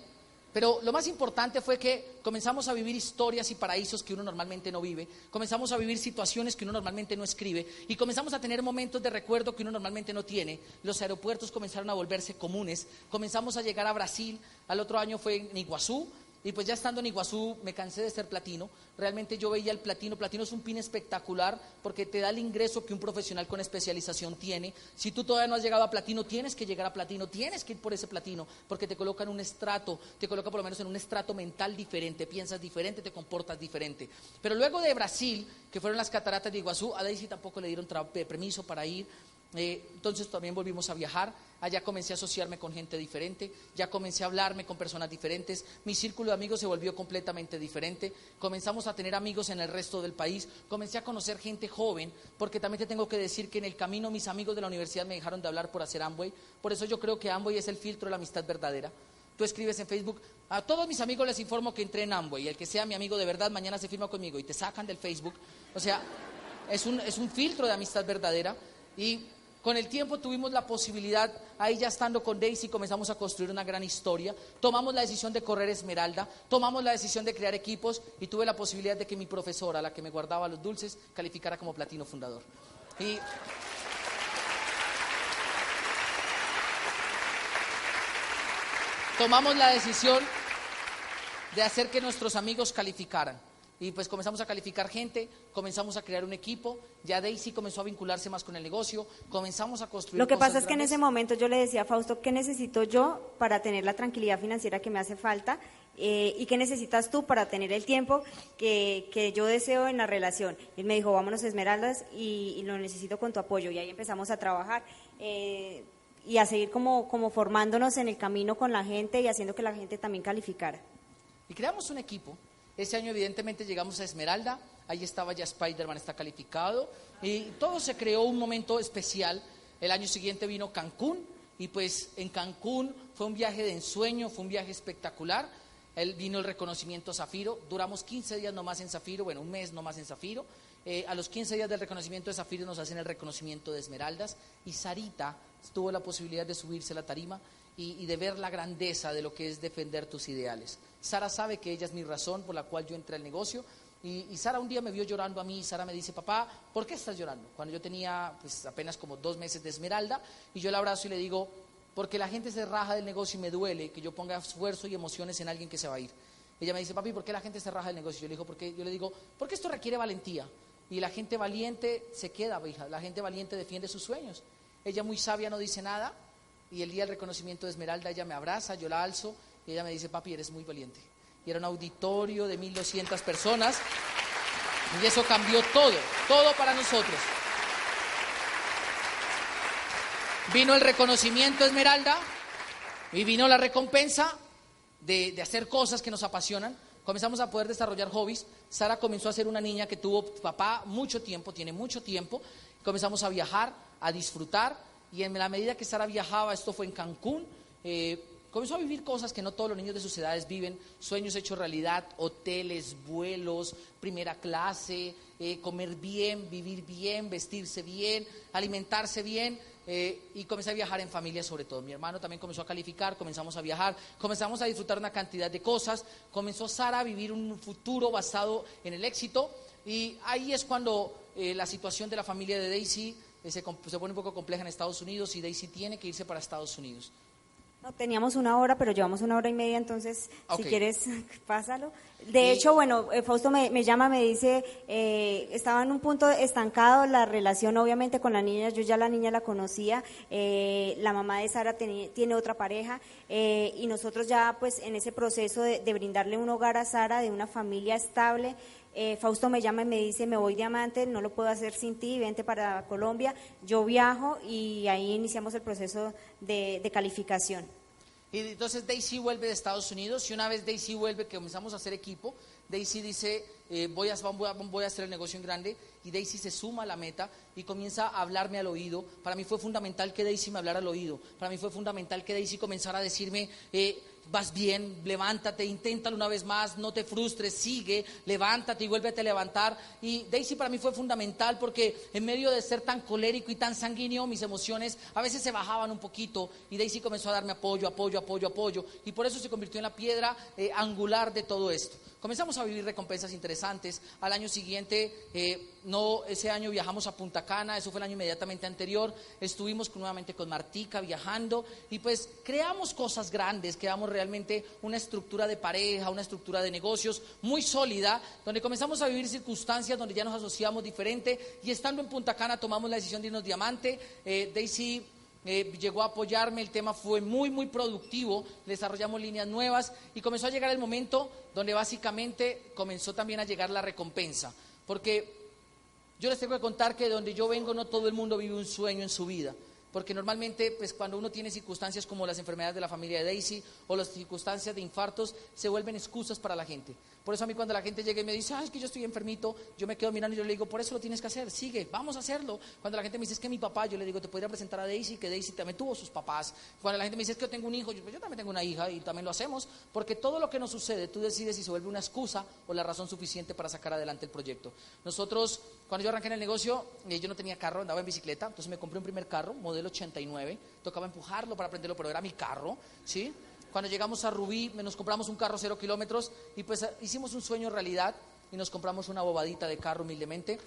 pero lo más importante fue que comenzamos a vivir historias y paraísos que uno normalmente no vive, comenzamos a vivir situaciones que uno normalmente no escribe, y comenzamos a tener momentos de recuerdo que uno normalmente no tiene. Los aeropuertos comenzaron a volverse comunes, comenzamos a llegar a Brasil. Al otro año fue en Iguazú. Y pues ya estando en Iguazú me cansé de ser platino. Realmente yo veía el platino. Platino es un pin espectacular porque te da el ingreso que un profesional con especialización tiene. Si tú todavía no has llegado a platino, tienes que llegar a platino, tienes que ir por ese platino, porque te coloca en un estrato, te coloca por lo menos en un estrato mental diferente, piensas diferente, te comportas diferente. Pero luego de Brasil, que fueron las cataratas de Iguazú, a Daisy tampoco le dieron permiso para ir. Entonces también volvimos a viajar. Allá comencé a asociarme con gente diferente, ya comencé a hablarme con personas diferentes, mi círculo de amigos se volvió completamente diferente, comenzamos a tener amigos en el resto del país, comencé a conocer gente joven, porque también te tengo que decir que en el camino mis amigos de la universidad me dejaron de hablar por hacer Amway, por eso yo creo que Amway es el filtro de la amistad verdadera. Tú escribes en Facebook, a todos mis amigos les informo que entré en Amway, y el que sea mi amigo de verdad mañana se firma conmigo y te sacan del Facebook, o sea, es un filtro de amistad verdadera. Y con el tiempo tuvimos la posibilidad, ahí ya estando con Daisy comenzamos a construir una gran historia, tomamos la decisión de correr Esmeralda, tomamos la decisión de crear equipos y tuve la posibilidad de que mi profesora, la que me guardaba los dulces, calificara como platino fundador. Y tomamos la decisión de hacer que nuestros amigos calificaran. Y pues comenzamos a calificar gente, comenzamos a crear un equipo, ya Daisy comenzó a vincularse más con el negocio, comenzamos a construir Lo que cosas pasa es que en grandes. ese momento yo le decía a Fausto, ¿qué necesito yo para tener la tranquilidad financiera que me hace falta? ¿Y qué necesitas tú para tener el tiempo que yo deseo en la relación? Él me dijo, vámonos Esmeraldas y lo necesito con tu apoyo. Y ahí empezamos a trabajar y a seguir como formándonos en el camino con la gente y haciendo que la gente también calificara. Y creamos un equipo. Ese año evidentemente llegamos a Esmeralda, ahí estaba ya Spider-Man, está calificado, y todo se creó un momento especial. El año siguiente vino Cancún, y pues en Cancún fue un viaje de ensueño, fue un viaje espectacular. Vino el reconocimiento Zafiro, duramos 15 días nomás en Zafiro, bueno, un mes nomás en Zafiro. A los 15 días del reconocimiento de Zafiro nos hacen el reconocimiento de Esmeraldas, y Sarita tuvo la posibilidad de subirse a la tarima y de ver la grandeza de lo que es defender tus ideales. Sara sabe que ella es mi razón por la cual yo entré al negocio, y Sara un día me vio llorando a mí, y Sara me dice, papá, ¿por qué estás llorando? Cuando yo tenía pues apenas como 2 meses de Esmeralda, y yo la abrazo y le digo, porque la gente se raja del negocio y me duele que yo ponga esfuerzo y emociones en alguien que se va a ir. Ella me dice, papi, ¿por qué la gente se raja del negocio? Yo le digo, porque esto requiere valentía, y la gente valiente se queda, hija, la gente valiente defiende sus sueños. Ella muy sabia no dice nada, y el día del reconocimiento de Esmeralda ella me abraza, yo la alzo, y ella me dice, papi, eres muy valiente. Y era un auditorio de 1.200 personas, y eso cambió todo para nosotros. Vino el reconocimiento Esmeralda, y vino la recompensa de hacer cosas que nos apasionan. Comenzamos a poder desarrollar hobbies. Sara comenzó a ser una niña que tuvo papá mucho tiempo, tiene mucho tiempo. Comenzamos a viajar, a disfrutar, y en la medida que Sara viajaba, esto fue en Cancún, comenzó a vivir cosas que no todos los niños de sus edades viven, sueños hechos realidad, hoteles, vuelos, primera clase, comer bien, vivir bien, vestirse bien, alimentarse bien, y comencé a viajar en familia sobre todo. Mi hermano también comenzó a calificar, comenzamos a viajar, comenzamos a disfrutar una cantidad de cosas, comenzó Sara a vivir un futuro basado en el éxito, y ahí es cuando la situación de la familia de Daisy se pone un poco compleja en Estados Unidos, y Daisy tiene que irse para Estados Unidos. No, teníamos 1 hora, pero llevamos 1 hora y media, entonces, Okay. si quieres, pásalo. De hecho, bueno, Fausto me llama, me dice, estaba en un punto estancado la relación, obviamente, con la niña. Yo ya la niña la conocía, la mamá de Sara tiene otra pareja, y nosotros ya, pues, en ese proceso de brindarle un hogar a Sara, de una familia estable. Fausto me llama y me dice, me voy Diamante, no lo puedo hacer sin ti, vente para Colombia. Yo viajo, y ahí iniciamos el proceso de calificación. Y entonces Daisy vuelve de Estados Unidos, y una vez Daisy vuelve, que comenzamos a hacer equipo, Daisy dice, voy a hacer el negocio en grande, y Daisy se suma a la meta y comienza a hablarme al oído. Para mí fue fundamental que Daisy me hablara al oído, para mí fue fundamental que Daisy comenzara a decirme, vas bien, levántate, inténtalo una vez más, no te frustres, sigue, levántate y vuélvete a levantar. Y Daisy para mí fue fundamental, porque en medio de ser tan colérico y tan sanguíneo, mis emociones a veces se bajaban un poquito, y Daisy comenzó a darme apoyo, y por eso se convirtió en la piedra angular de todo esto. Comenzamos a vivir recompensas interesantes. Al año siguiente, ese año viajamos a Punta Cana, eso fue el año inmediatamente anterior, estuvimos nuevamente con Martica viajando, y pues creamos cosas grandes, creamos realmente una estructura de pareja, una estructura de negocios muy sólida, donde comenzamos a vivir circunstancias donde ya nos asociamos diferente, y estando en Punta Cana tomamos la decisión de irnos Diamante. Daisy llegó a apoyarme, el tema fue muy productivo, desarrollamos líneas nuevas, y comenzó a llegar el momento donde básicamente comenzó también a llegar la recompensa, porque Yo les tengo que contar que de donde yo vengo no todo el mundo vive un sueño en su vida. Porque normalmente, pues cuando uno tiene circunstancias como las enfermedades de la familia de Daisy o las circunstancias de infartos, se vuelven excusas para la gente. Por eso a mí cuando la gente llega y me dice, es que yo estoy enfermito, yo me quedo mirando y yo le digo, por eso lo tienes que hacer, sigue, vamos a hacerlo. Cuando la gente me dice, es que mi papá, yo le digo, te podría presentar a Daisy, que Daisy también tuvo sus papás. Cuando la gente me dice, es que yo tengo un hijo, yo también tengo una hija y también lo hacemos, porque todo lo que nos sucede, tú decides si se vuelve una excusa o la razón suficiente para sacar adelante el proyecto. Nosotros, cuando yo arranqué en el negocio, yo no tenía carro, andaba en bicicleta, entonces me compré un primer carro, modelo 89, tocaba empujarlo para aprenderlo, pero era mi carro, ¿sí? Cuando llegamos a Rubí, nos compramos un carro 0 kilómetros y pues hicimos un sueño realidad y nos compramos una bobadita de carro humildemente.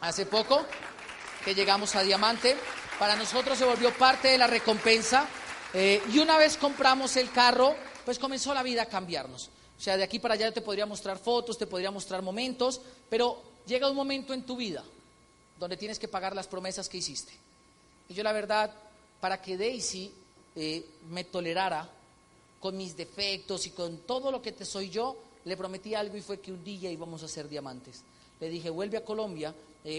Hace poco que llegamos a Diamante, para nosotros se volvió parte de la recompensa y una vez compramos el carro, pues comenzó la vida a cambiarnos. O sea, de aquí para allá yo te podría mostrar fotos, te podría mostrar momentos, pero llega un momento en tu vida donde tienes que pagar las promesas que hiciste. Y yo la verdad, para que Daisy me tolerara con mis defectos y con todo lo que te soy yo, le prometí algo y fue que un día íbamos a ser diamantes. Le dije, vuelve a Colombia,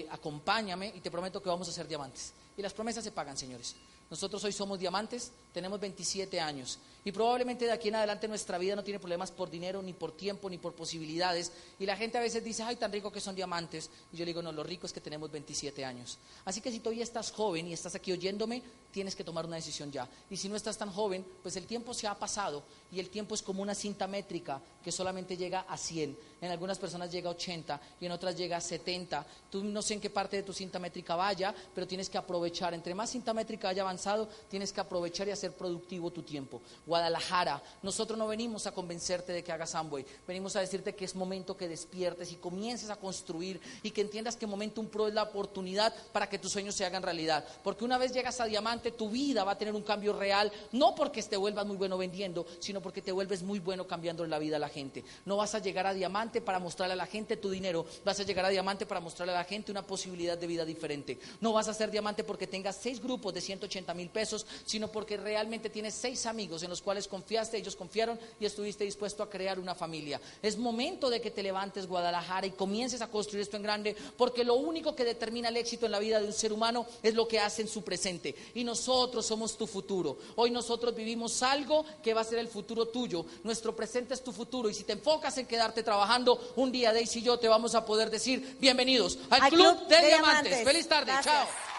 acompáñame y te prometo que vamos a ser diamantes. Y las promesas se pagan, señores. Nosotros hoy somos diamantes, tenemos 27 años y probablemente de aquí en adelante nuestra vida no tiene problemas por dinero, ni por tiempo, ni por posibilidades. Y la gente a veces dice, ay, tan rico que son diamantes. Y yo le digo, no, lo rico es que tenemos 27 años. Así que si todavía estás joven y estás aquí oyéndome, tienes que tomar una decisión ya. Y si no estás tan joven, pues el tiempo se ha pasado y el tiempo es como una cinta métrica que solamente llega a 100. En algunas personas llega a 80 y en otras llega a 70. Tú no sé en qué parte de tu cinta métrica vaya, pero tienes que aprovechar. Entre más cinta métrica haya avanzado, tienes que aprovechar y hacer productivo tu tiempo. Guadalajara, nosotros no venimos a convencerte de que hagas Amway, venimos a decirte que es momento que despiertes y comiences a construir y que entiendas que Momentum Pro es la oportunidad para que tus sueños se hagan realidad. Porque una vez llegas a Diamante, tu vida va a tener un cambio real, no porque te vuelvas muy bueno vendiendo, sino porque te vuelves muy bueno cambiando la vida a la gente. No vas a llegar a Diamante para mostrarle a la gente tu dinero, vas a llegar a Diamante para mostrarle a la gente una posibilidad de vida diferente. No vas a ser Diamante porque tengas 6 grupos de 180,000 pesos, sino porque realmente tienes 6 amigos en los cuales confiaste, ellos confiaron y estuviste dispuesto a crear una familia. Es momento de que te levantes, Guadalajara, y comiences a construir esto en grande, porque lo único que determina el éxito en la vida de un ser humano es lo que hace en su presente, y nosotros somos tu futuro. Hoy nosotros vivimos algo que va a ser el futuro tuyo, nuestro presente es tu futuro, y si te enfocas en quedarte trabajando, un día Daisy y yo te vamos a poder decir bienvenidos al Club de Diamantes. Feliz tarde, Gracias. chao.